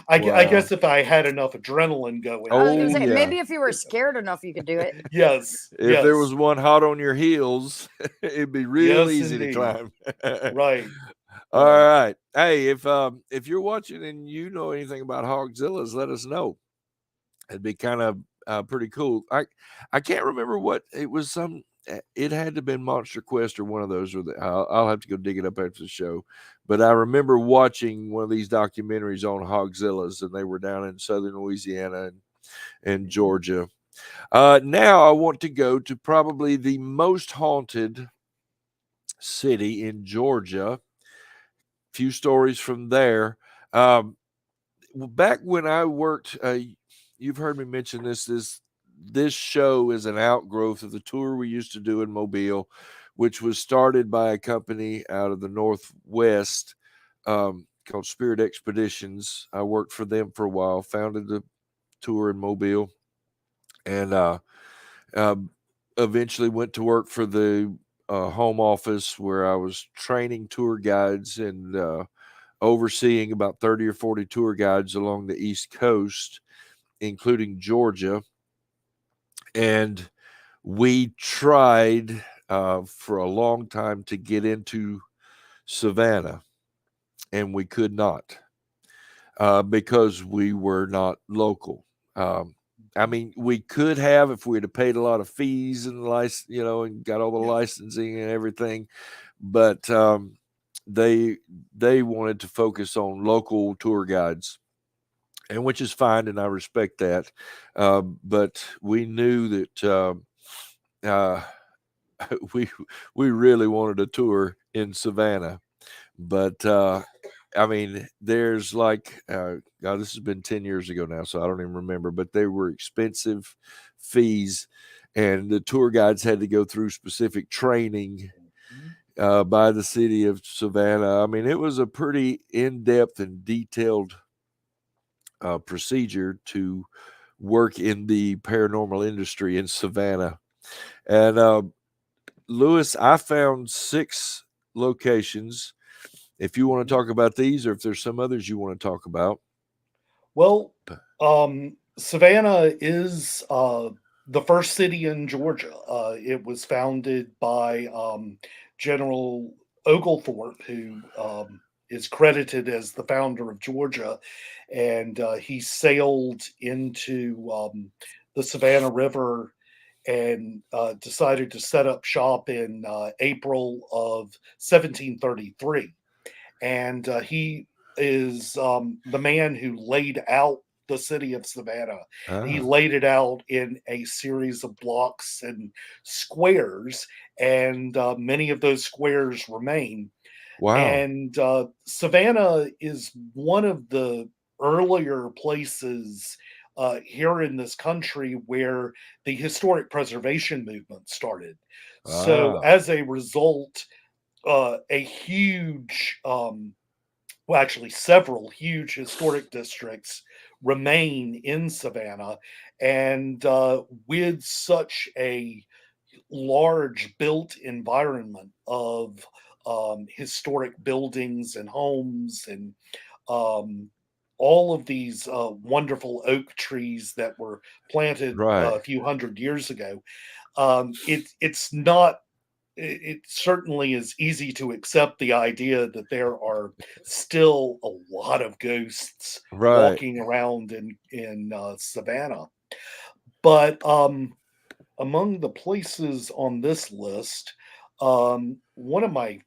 I Wow. guess if I had enough adrenaline going, I was going to Oh say, yeah. maybe if you were scared enough, you could do it. yes, If there yes, was one hot on your heels, it'd be real yes, easy to indeed, climb. right, All right. right. Hey, if you're watching and you know anything about Hogzillas, let us know. It'd be kind of pretty cool. I can't remember what it was. It had to have been Monster Quest or one of those. Or I'll have to go dig it up after the show. But I remember watching one of these documentaries on Hogzillas, and they were down in southern Louisiana and Mhm, Georgia. Now I want to go to probably the most haunted city in Georgia. Few stories from there. Um, Back when I worked, you've heard me mention this show is an outgrowth of the tour we used to do in Mobile, which was started by a company out of the Northwest, called Spirit Expeditions. I worked for them for a while, founded the tour in Mobile, and uh, eventually went to work for the home office where I was training tour guides and overseeing about 30 or 40 tour guides along the East Coast, including Georgia. And we tried for a long time to get into Savannah, and we could not because we were not local. I mean, we could have if we'd have paid a lot of fees and and got all the Yeah. licensing and everything, but they they wanted to focus on local tour guides, and which is fine, and I respect that. But we knew that uh, we we really wanted a tour in Savannah, but I mean, there's God, this has been 10 years ago now, so I don't even remember. But they were expensive fees, and the tour guides had to go through specific training Mhm. by the city of Savannah. I mean, it was a pretty in-depth and detailed procedure to work in the paranormal industry in Savannah. And Lewis, I found 6 locations. If you want to talk about these, or if there's some others you want to talk about. Well, Savannah is the first city in Georgia. It was founded by General Oglethorpe, who is credited as the founder of Georgia, and he sailed into the Savannah River and decided to set up shop in April of 1733. And he is the man who laid out the city of Savannah. He Ah, laid it out in a series of blocks and squares, and many of those squares remain. wow. And Savannah is one of the earlier places here in this country where the historic preservation movement started. So, Ah, as a result, a huge well, actually, several huge historic districts remain in Savannah. And with such a large built environment of historic buildings and homes and um, all of these wonderful oak trees that were planted right, a few hundred years ago, it's not it certainly is easy to accept the idea that there are still a lot of ghosts right. walking around in Savannah. But among the places on this list, one of my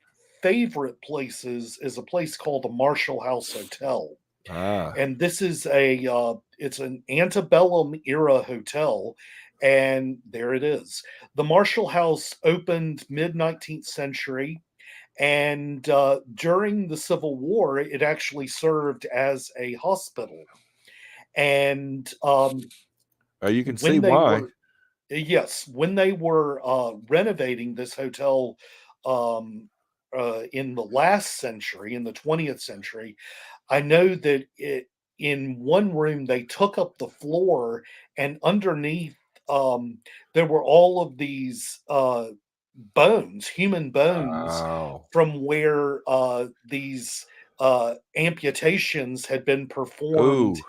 favorite places is a place called the Marshall House Hotel, Ah, and this is a it's an antebellum era hotel, and there it is. The Marshall House opened mid 19th century, and during the Civil War it actually served as a hospital. And you can see when they why. were yes, when they were renovating this hotel um, in the last century, in the 20th century, I know that in one room they took up the floor, and underneath um, there were all of these bones, human bones, Wow. from where these amputations had been performed Ooh.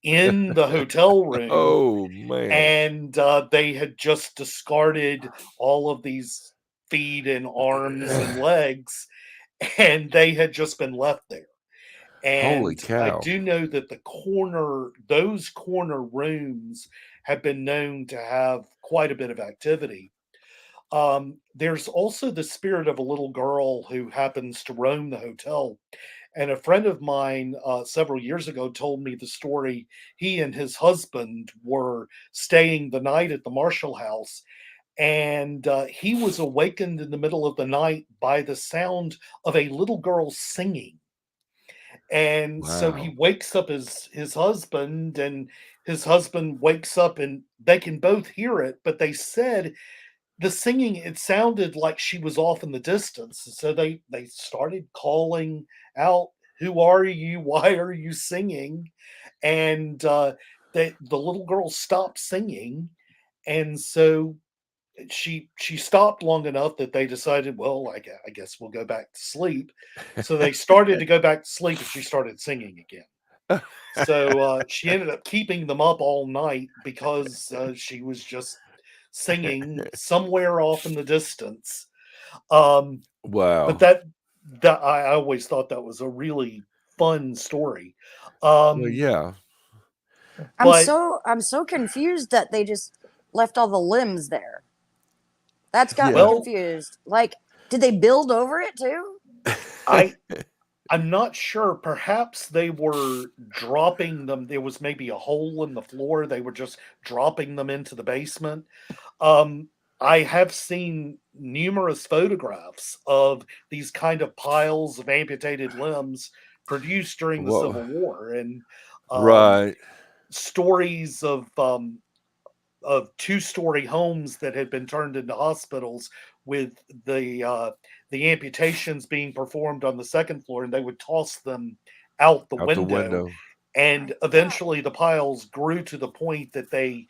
in the hotel room, Oh man. and they had just discarded all of these feet and arms and legs, and they had just been left there. Holy And I cow. do know that those corner rooms have been known to have quite a bit of activity. There's also the spirit of a little girl who happens to roam the hotel. And a friend of mine several years ago told me the story. He and his husband were staying the night at the Marshall House, and he was awakened in the middle of the night by the sound of a little girl singing. And so he Wow. wakes up his husband, and his husband wakes up, and they can both hear it, but they said the singing, it sounded like she was off in the distance. So they started calling out who are you? Why are you singing? And the little girl stopped singing, and so she stopped long enough that they decided, well, I guess we'll go back to sleep. So they started to go back to sleep, and she started singing again. So she ended up keeping them up all night because she was just singing somewhere off in the distance. Um, but Wow. that I always thought that was a really fun story. Well, Um, yeah. but I'm so confused that they just left all the limbs there. That's got me Yeah. well, confused. Like, did they build over it too? I I'm not sure. Perhaps they were dropping them. There was maybe a hole in the floor. They were just dropping them into the basement. Um, I have seen numerous photographs of these kind of piles of amputated limbs produced during the Whoa. Civil War, and um, Right. stories of two-story homes that had been turned into hospitals with the amputations being performed on the second floor, and they would toss them out the Out the window, window. and eventually the piles grew to the point that they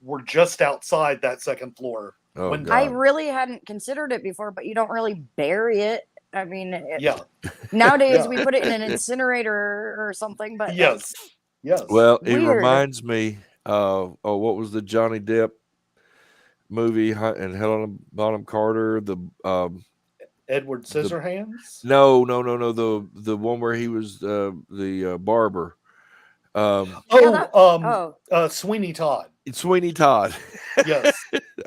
were just outside that second floor Oh window. I God. really hadn't considered it before, but you don't really bury it. I mean, Yeah, nowadays yeah, we put it in an incinerator or something, but like, yes, yes. Well, it weird. reminds me of what was the Johnny Depp movie and Helena Bonham Carter? Edward The Scissorhands. no, the one where he was the barber. Um, Yeah, Oh, that. Oh, Sweeney Todd. it's Sweeney Todd. Yes,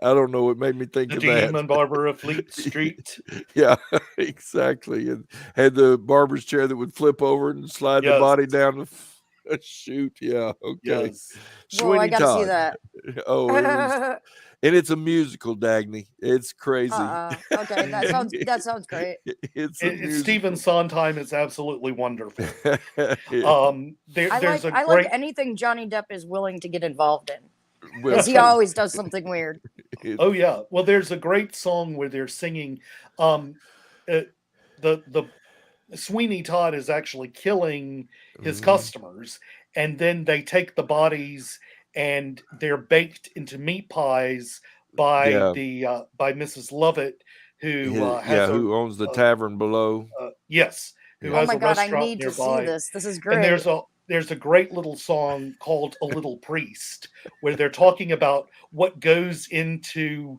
I don't know what made me think the of that. demon barber of Fleet Street. Yeah, exactly. And had the barber's chair that would flip over and slide the Yes, body down the chute. Yeah, okay. yes. whoa! I Sweeney got to see Todd. that. Oh, it was, and it's a musical, Dagny. It's crazy. Okay, that sounds great. It's a Stephen musical. Sondheim is absolutely wonderful. There's a I like great. anything Johnny Depp is willing to get involved in Well, because he true. always does something weird. It, Oh yeah, well, there's a great song where they're singing. Um, uh, the Sweeney Todd is actually killing his mhm. customers, and then they take the bodies and they're baked into meat pies Yeah, by Mrs. Lovett, who has who owns the a tavern below? yes, who Oh Yeah. has my a god, I restaurant need to see nearby. this. This is And great. there's a great little song called "A Little Priest" where they're talking about what goes into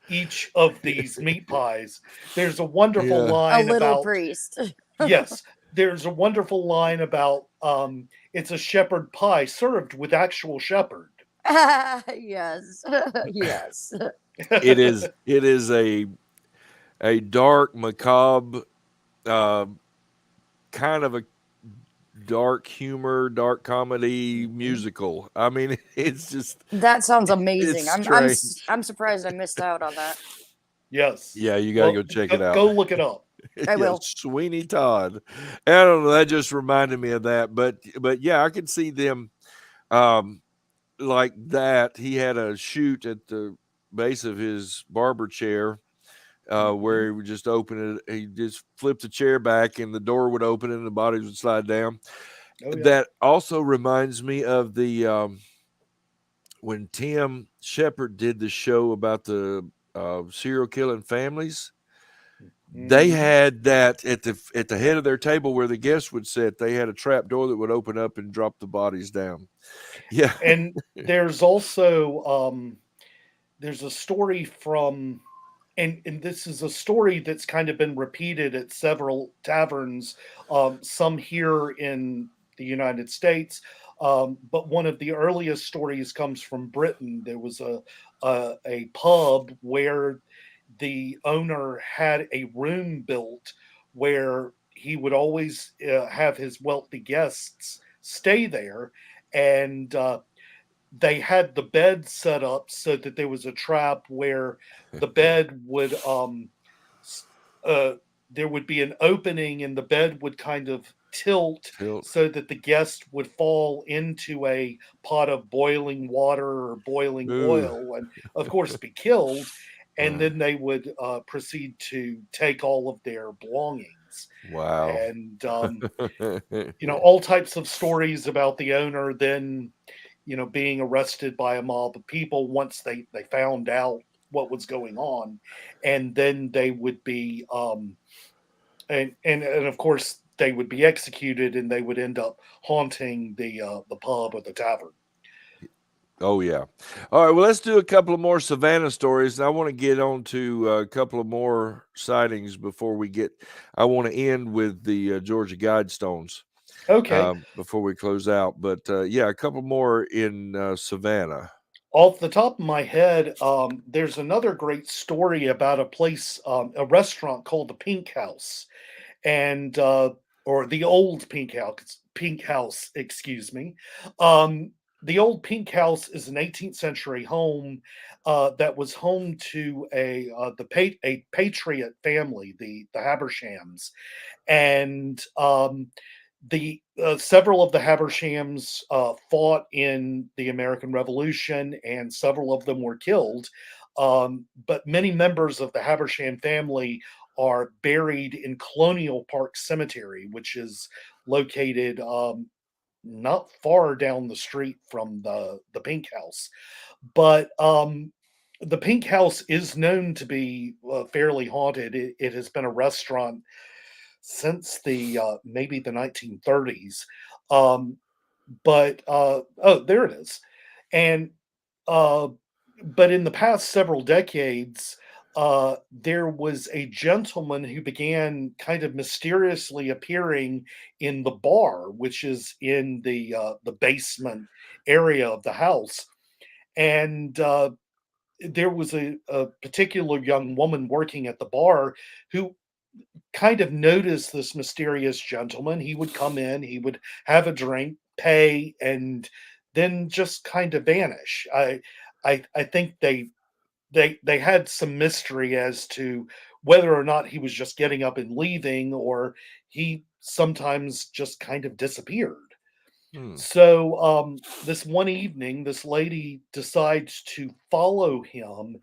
each of these meat pies. There's a wonderful Yeah. A line little about priest. yes, there's a wonderful line about it's a shepherd pie served with actual shepherd. Yes. Yes. It is a dark, macabre, uh, kind of a dark humor, dark comedy Mhm. musical. I mean, it's just That sounds it's amazing. strange. I'm surprised I missed out on that. Yes. Yeah, you gotta Well, go check it out. go look it up. I Yeah, will. Sweeney Todd. I don't know. That just reminded me of that. But yeah, I could see them um like that. He had a chute at the base of his barber chair where Mhm. he would just open it. He just flipped the chair back and the door would open and the bodies would slide down. Oh yeah. That also reminds me of the when Tim Shepard did the show about the serial killing families. They Mhm. had that at the head of their table where the guests would sit. They had a trap door that would open up and drop the bodies down. Yeah. And there's also there's a story from and this is a story that's kind of been repeated at several taverns, some here in the United States, but one of the earliest stories comes from Britain. There was a pub where the owner had a room built where he would always have his wealthy guests stay there, and they had the bed set up so that there was a trap where the bed would s- uh there would be an opening and the bed would kind of tilt Tilt. so that the guest would fall into a pot of boiling water or boiling Ooh. oil and of course be killed, and Uh, then they would proceed to take all of their belongings. decades. Wow. And all types of stories about the owner then being arrested by a mob of people once they found out what was going on, and then they would be and of course they would be executed, and they would end up haunting the pub or the tavern. Oh yeah. All right. Well, let's do a couple of more Savannah stories. And I want to get on to a couple of more sightings before we get. I want to end with the Georgia Guidestones Okay. before we close out. But yeah, a couple more in Savannah. Off the top of my head, there's another great story about a place, a restaurant called the Pink House, and or the old Pink House. Pink House, excuse me. Um, the old Pink House is an 18th century home that was home to a patriot family, the Habershams, and the several of the Habershams fought in the American Revolution, and several of them were killed. But many members of the Habersham family are buried in Colonial Park Cemetery, which is located not far down the street from the Pink House. But the Pink House is known to be fairly haunted. It has been a restaurant since the maybe the 1930s. Um, but oh, there it is. And uh, but in the past several decades, there was a gentleman who began kind of mysteriously appearing in the bar, which is in the basement area of the house. And there was a particular young woman working at the bar who kind of noticed this mysterious gentleman. He would come in, he would have a drink, pay, and then just kind of vanish. I think they had some mystery as to whether or not he was just getting up and leaving, or he sometimes just kind of disappeared. Hmm. So this one evening, this lady decides to follow him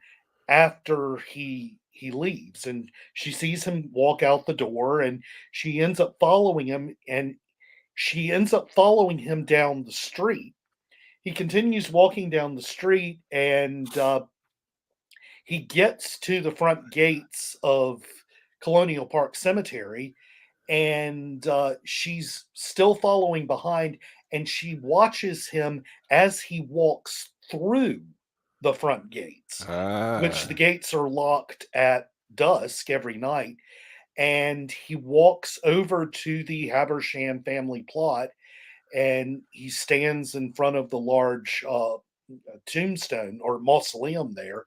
after he leaves, and she sees him walk out the door, and she ends up following him, and she ends up following him down the street. He continues walking down the street, and he gets to the front gates of Colonial Park Cemetery, and she's still following behind, and she watches him as he walks through the front gates, which the Ah. gates are locked at dusk every night. And he walks over to the Habersham family plot, and he stands in front of the large tombstone or mausoleum there,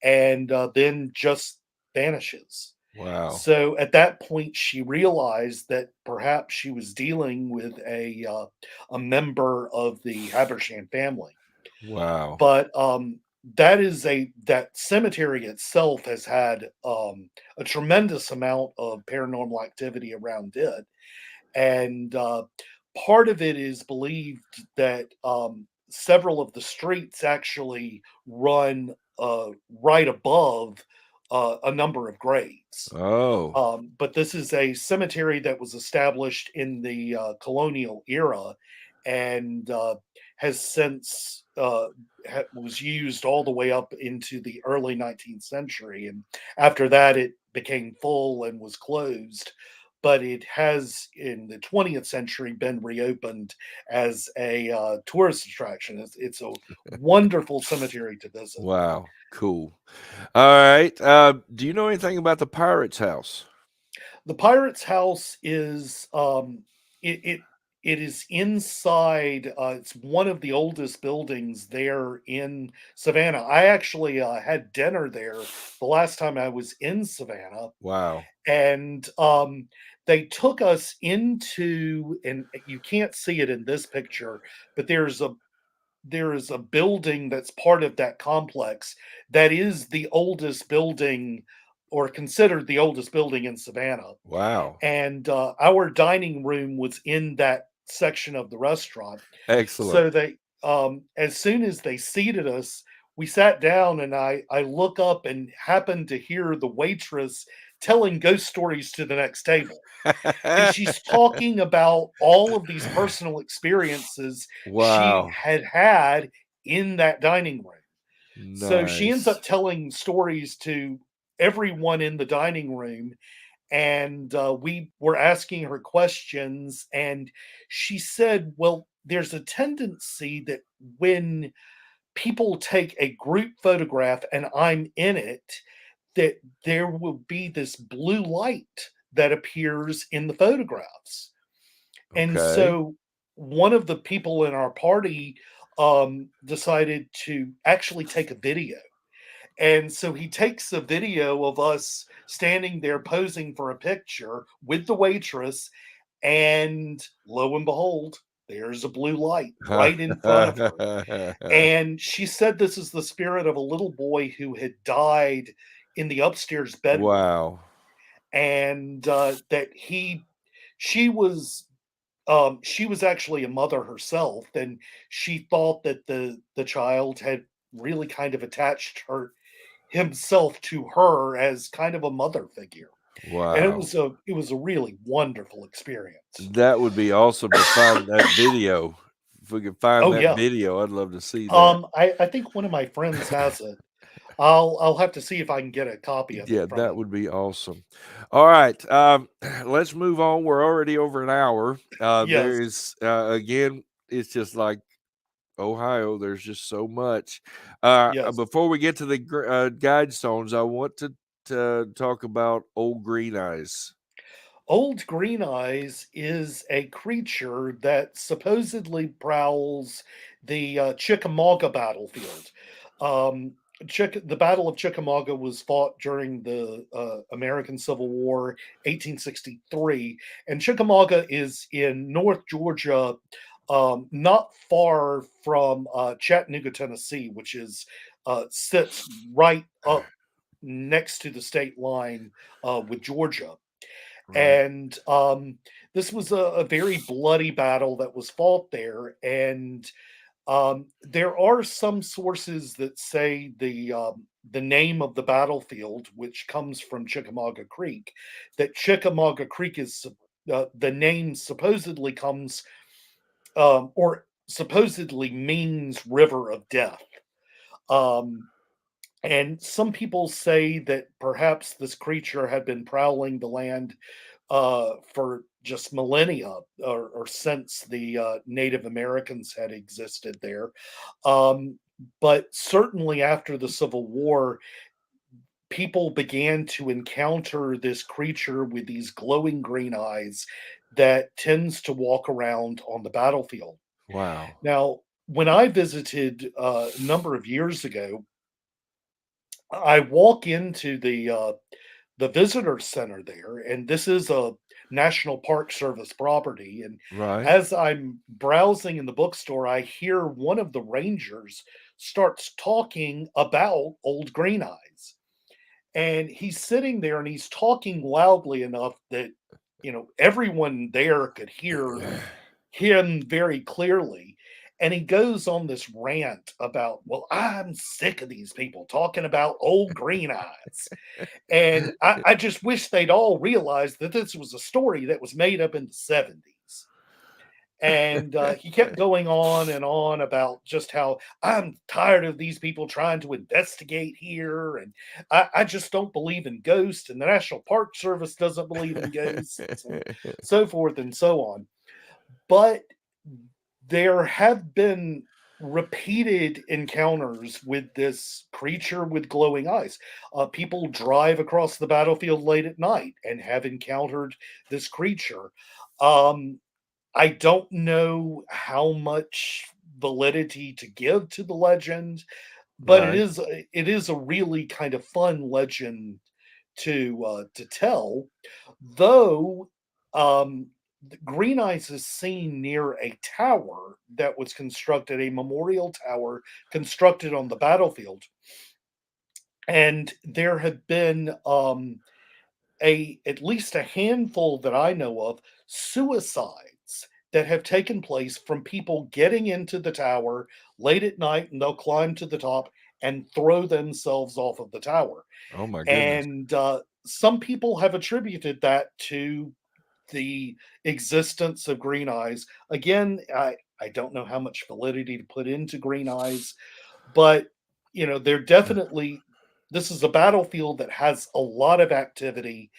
and then just vanishes. Wow. So at that point, she realized that perhaps she was dealing with a member of the Habersham family. Wow. But that cemetery itself has had a tremendous amount of paranormal activity around it, and part of it is believed that several of the streets actually run right above a number of graves. Oh. But this is a cemetery that was established in the colonial era, and has since was used all the way up into the early 19th century. And after that, it became full and was closed. But it has, in the 20th century, been reopened as a tourist attraction. It's a wonderful cemetery to visit. Wow. Cool. All right. Do you know anything about the Pirate's House? The Pirate's House is it it it is inside. It's one of the oldest buildings there in Savannah. I actually had dinner there the last time I was in Savannah, Wow. and they took us into, and you can't see it in this picture, but there is a building that's part of that complex that is the oldest building, or considered the oldest building in Savannah. Wow. And our dining room was in that section of the restaurant. Excellent. So they, as soon as they seated us, we sat down, and I look up and happen to hear the waitress telling ghost stories to the next table. And she's talking about all of these personal experiences she Wow. had had in that dining room. So she ends Nice. up telling stories to everyone in the dining room, and we were asking her questions, and she said, well, there's a tendency that when people take a group photograph and I'm in it, that there will be this blue light that appears in the photographs. And Okay. so one of the people in our party decided to actually take a video. And so he takes a video of us standing there posing for a picture with the waitress, and lo and behold, there's a blue light right in front of her. And she said this is the spirit of a little boy who had died in the upstairs bedroom, Wow. and that she was actually a mother herself, and she thought that the child had really kind of attached her himself to her as kind of a mother figure. And Wow. it was a really wonderful experience. That would be awesome to find that video. If we could find Oh that yeah. video, I'd love to see that. I think one of my friends has it. I'll have to see if I can get a copy of it Yeah, from that him. would be awesome. All right, let's move on. We're already over an hour. Yes. There is again, it's just like Ohio. There's just so much. Yes. Before we get to the guide stones, I want to talk about Old Green Eyes. Old Green Eyes is a creature that supposedly prowls the Chickamauga battlefield. Um, the Battle of Chickamauga was fought during the American Civil War, 1863, and Chickamauga is in North Georgia, not far from Chattanooga, Tennessee, which is sits right up next to the state line with Georgia. Right. And this was a very bloody battle that was fought there. And there are some sources that say the name of the battlefield, which comes from Chickamauga Creek, that Chickamauga Creek is the name supposedly comes or supposedly means river of death. Um, and some people say that perhaps this creature had been prowling the land for just millennia, or since the Native Americans had existed there. Um, but certainly after the Civil War, people began to encounter this creature with these glowing green eyes that tends to walk around on the battlefield. Wow. Now, when I visited a number of years ago, I walk into the visitor center there, and this is a National Park Service property. And Right. as I'm browsing in the bookstore, I hear one of the rangers starts talking about Old Green Eyes. And he's sitting there and he's talking loudly enough that, everyone there could hear him very clearly. And he goes on this rant about, well, I'm sick of these people talking about Old Green Eyes. And I just wish they'd all realize that this was a story that was made up in the 70s. And he kept going on and on about just how I'm tired of these people trying to investigate here. And I just don't believe in ghosts. And the National Park Service doesn't believe in ghosts, and so forth and so on. But there have been repeated encounters with this creature with glowing eyes. People drive across the battlefield late at night and have encountered this creature. Um, I don't know how much validity to give to the legend, but Right. it is a really kind of fun legend to tell. Though Green Eyes is seen near a tower that was constructed, a memorial tower constructed on the battlefield, and there have been a at least a handful that I know of suicides that have taken place from people getting into the tower late at night, and they'll climb to the top and throw themselves off of the tower. Oh my goodness. And some people have attributed that to the existence of green eyes. Again, I don't know how much validity to put into green eyes, but they're definitely, this is a battlefield that has a lot of activity,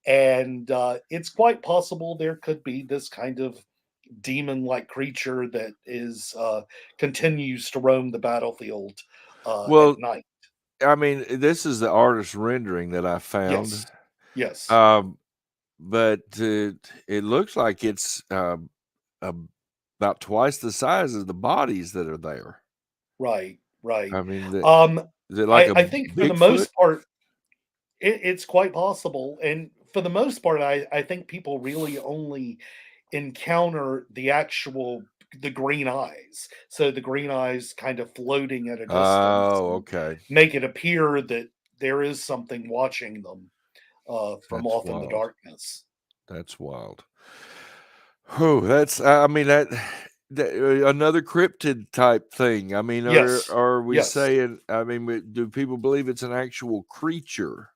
and it's quite possible there could be this kind of demon-like creature that is continues to roam the battlefield at Well, night. I mean, this is the artist rendering that I found. Yes, yes, Um, but it looks like it's about twice the size of the bodies that are there. right, right. I mean, Um, is it like I a I think for the Bigfoot? most part, it's quite possible, and for the most part, I think people really only encounter the green eyes. So the green eyes kind of floating at a distance Oh, and okay. make it appear that there is something watching them from That's off in the wild. darkness. That's wild. Oh, that's I mean that another cryptid type thing. I mean, Yes, are we yes. saying? I mean, do people believe it's an actual creature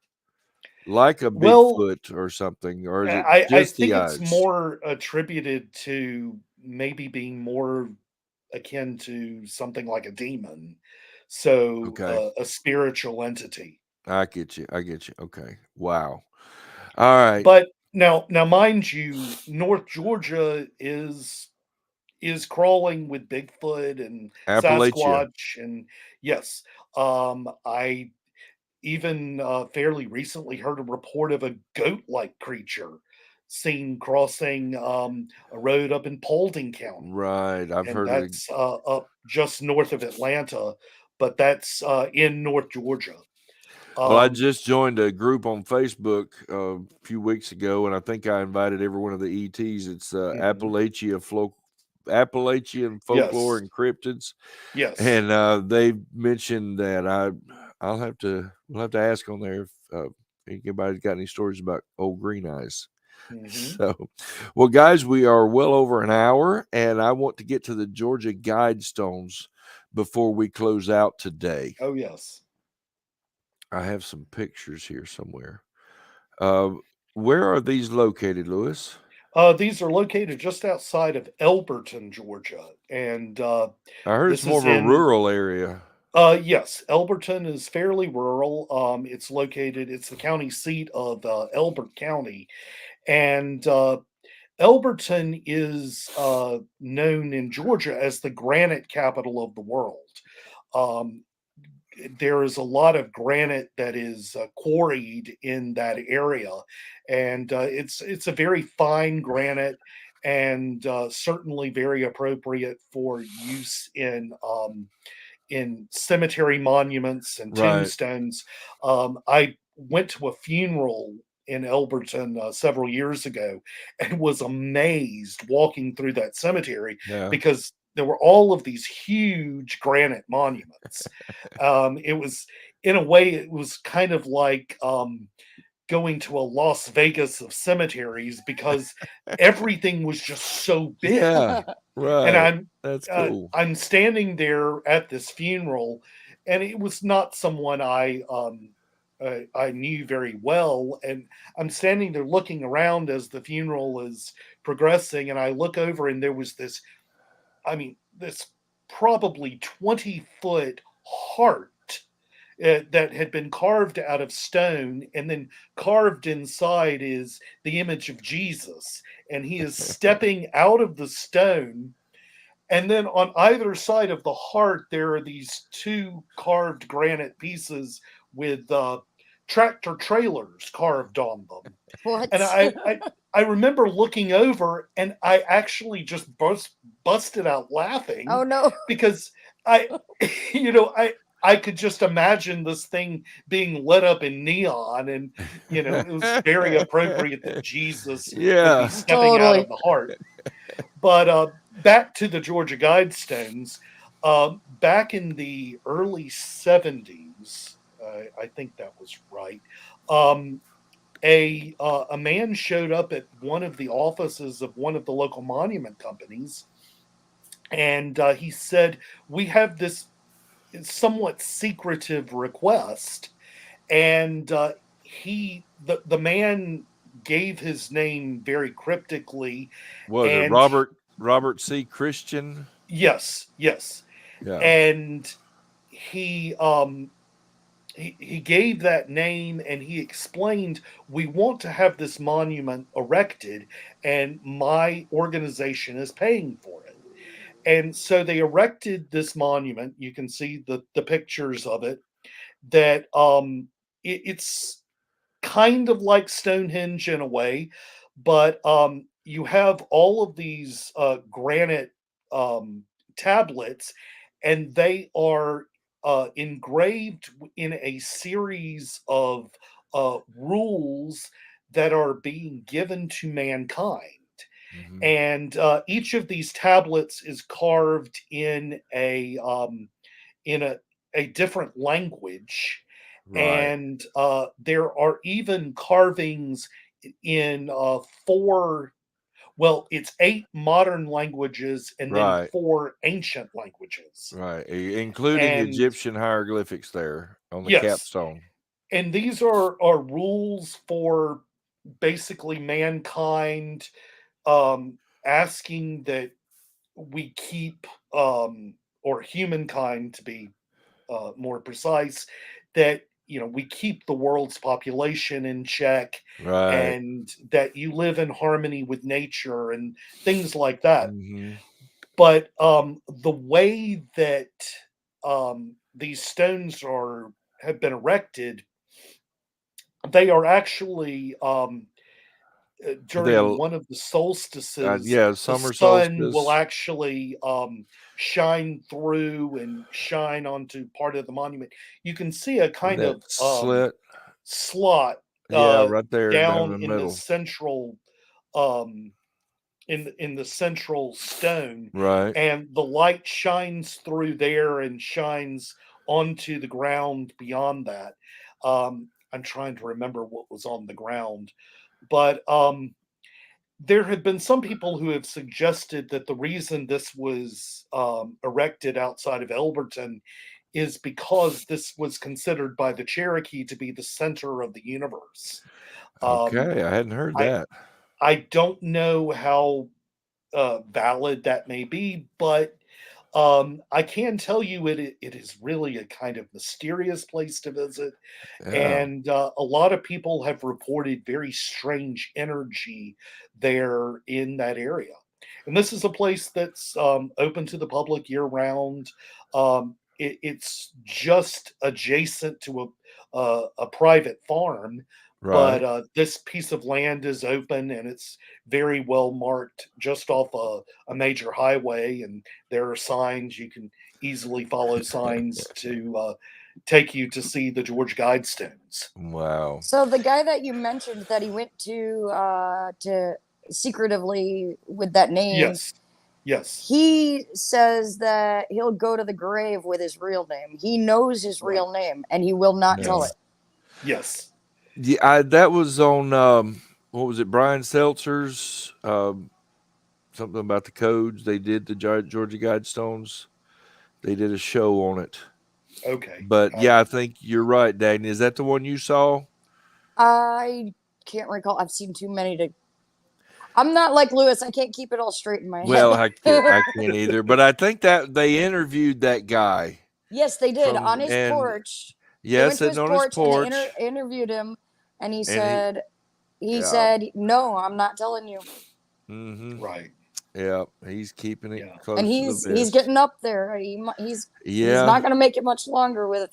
like a Well, Bigfoot or something, or is it I just the think it's eyes? more attributed to maybe being more akin to something like a demon, so Okay, a spiritual entity. I get you. I get you. Okay, wow. All right, But now, mind you, North Georgia is crawling with Bigfoot and Appalachia. Sasquatch, and yes, I even fairly recently heard a report of a goat-like creature seen crossing a road up in Paulding County, Right, I've and heard of. that's up just north of Atlanta, but that's in North Georgia. Well, I Um, just joined a group on Facebook a few weeks ago, and I think I invited every one of the ETs. It's mhm. Appalachian folklore Yes, and cryptids, yes. and they mentioned that we'll have to ask on there if anybody's got any stories about old green eyes. Hmm. So, well, guys, we are well over an hour, and I want to get to the Georgia Guidestones before we close out today. Oh, yes. I have some pictures here somewhere. Uh, where are these located, Lewis? These are located just outside of Elberton, Georgia, and I heard it's this more is of a in. rural area. Yes, Elberton is fairly rural. It's the county seat of Elbert County, and Elberton is known in Georgia as the granite capital of the world. Um, there is a lot of granite that is quarried in that area, and it's a very fine granite, and certainly very appropriate for use in cemetery monuments and Right. tombstones. I went to a funeral in Elberton several years ago and was amazed walking through that cemetery Yeah. because there were all of these huge granite monuments. It was, in a way, it was kind of like going to a Las Vegas of cemeteries because everything was just so big, Yeah. and Right. That's cool. I'm standing there at this funeral, and it was not someone I knew very well, and I'm standing there looking around as the funeral is progressing, and I look over, and there was this, I mean, this probably 20-foot heart that had been carved out of stone, and then carved inside is the image of Jesus, and he is stepping out of the stone, and then on either side of the heart, there are these two carved granite pieces with tractor trailers carved on them. And What? I remember looking over, and I actually just busted out laughing Oh no. because I, I could just imagine this thing being lit up in neon, and it was very appropriate that Jesus would be Yeah. stepping out of Totally. the heart. But back to the Georgia Guidestones. Back in the early 70s, I think that was right. Um, a man showed up at one of the offices of one of the local monument companies, and he said, "We have this somewhat secretive request, and the man gave his name very cryptically, Was it and Robert C. Christian? yes, Yeah. and he he gave that name, and he explained, we want to have this monument erected, and my organization is paying for it. And so they erected this monument. You can see the pictures of it. That it's kind of like Stonehenge in a way, but you have all of these granite tablets, and they are engraved in a series of rules that are being given to mankind. Mm-hmm. And each of these tablets is carved in a different language, Right. and there are even carvings in four, well, it's eight modern languages and then Right. four ancient languages. Right. Including And Egyptian hieroglyphics there on the yes, capstone. and these are rules for basically mankind, asking that we keep, or humankind to be more precise, that we keep the world's population in check, Right. and that you live in harmony with nature and things like that. Mm-hmm. But the way that these stones are have been erected, they are actually, during They'll one of the solstices, yeah, the summer sun will solstice. actually shine through and shine onto part of the monument. You can see a And kind that of slit. slot Yeah, right there down down the in the middle. central, um, in the central stone, Right. and the light shines through there and shines onto the ground beyond that. I'm trying to remember what was on the ground, but there have been some people who have suggested that the reason this was erected outside of Elberton is because this was considered by the Cherokee to be the center of the universe. Um, Okay, I hadn't heard I that. I don't know how valid that may be, but I can tell you it is really a kind of mysterious place to visit, Yeah. and a lot of people have reported very strange energy there in that area. And this is a place that's open to the public year round. It's just adjacent to a private farm, but Right. this piece of land is open, and it's very well marked just off a major highway. And there are signs, you can easily follow signs to take you to see the George Guidestones. Wow. So the guy that you mentioned that he went to secretively with that name, Yes, yes, he says that he'll go to the grave with his real name. He knows his right, real name and he will not tell yes, it. yes, Yeah, that was on what was it? Brian Seltzer's something about the codes. They did the Georgia Guidestones. They did a show on it. okay. But yeah, I think you're right, Dagny. Is that the one you saw? I can't recall. I've seen too many to. I'm not like Lewis. I can't keep it all straight in my Well, head. I can't either. But I think that they interviewed that guy Yes, they did on from his and porch. They yeah, went to sitting his on his porch and they porch, interviewed him, and he and said, yeah, "No, I'm not telling you." mm-hmm, Right, yeah, he's keeping it yeah, And close to the he's vest. getting up there. He's Yeah, not going to make it much longer with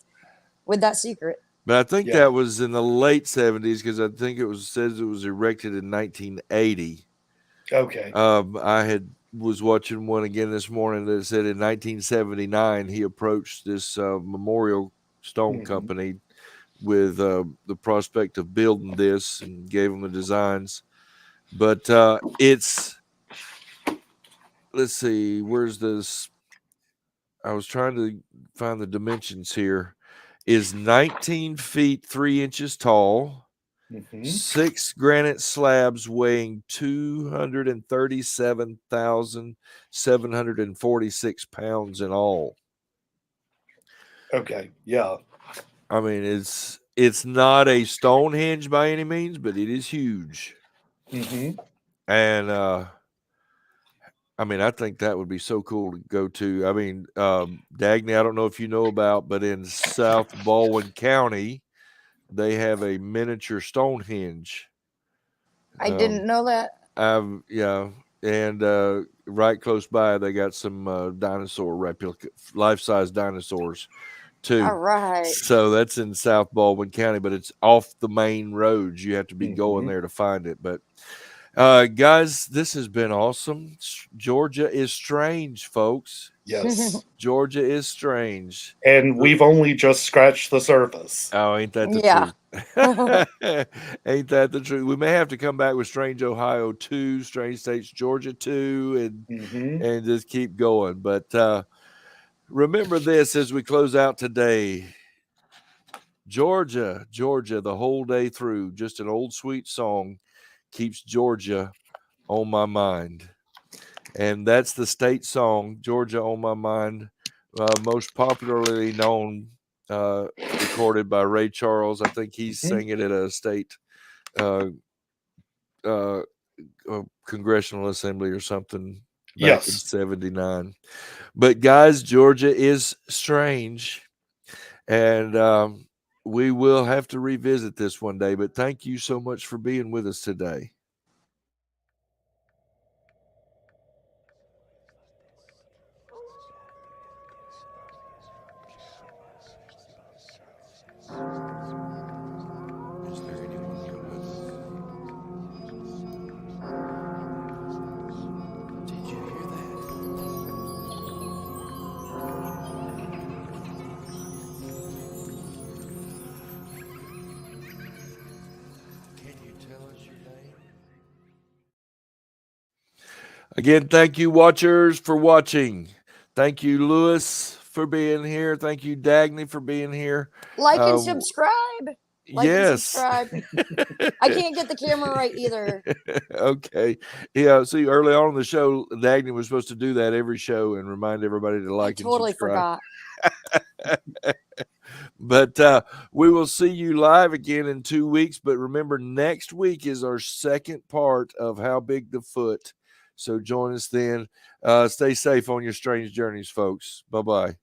that secret. but I think yeah. that was in the late '70s because I think it was says it was erected in 1980. Okay. I had was watching one again this morning that said in 1979 he approached this memorial stone Hmm. company with the prospect of building this and gave them the designs. But it's let's see, where's this? I was trying to find the dimensions here. Is 19 feet 3 inches tall, Hmm. 6 granite slabs weighing 237,746 pounds in all. Okay. Yeah. I mean, it's not a Stonehenge by any means, but it is huge. Hmm. And I mean, I think that would be so cool to go to. I mean, Dagny, I don't know if you know about, but in South Baldwin County, they have a miniature Stonehenge. I didn't know that. Yeah, and right close by, they got some dinosaur replica, life-size dinosaurs too. All right. So that's in South Baldwin County, but it's off the main roads. You have to be going Mhm. there to find it. But guys, this has been awesome. Georgia is strange, folks. Yes. Georgia is strange. And we've only just scratched the surface. Oh, ain't that the Yeah. truth? Ain't that the truth? We may have to come back with Strange Ohio 2, Strange States Georgia 2, Hmm. and just keep going. But remember this as we close out today. Georgia, Georgia, the whole day through, just an old sweet song keeps Georgia on my mind. And that's the state song, Georgia on My Mind, most popularly known, recorded by Ray Charles. I think he's Mhm. singing at a state uh, uh, congressional assembly or something back in Yes. 79. But guys, Georgia is strange. And we will have to revisit this one day. But thank you so much for being with us today. Is there anyone come with us? Did you hear that? Can you tell us your name? Again, thank you, watchers, for watching. Thank you, Lewis, for being here. Thank you, Dagny, for being here. Like and subscribe. Like and Yes. subscribe. I can't get the camera right either. Okay. Yeah. See, early on in the show, Dagny was supposed to do that every show and remind everybody to I like totally and subscribe. forgot. But we will see you live again in 2 weeks. But remember, next week is our second part of How Big the Foot. So join us then. Stay safe on your strange journeys, folks. Bye-bye.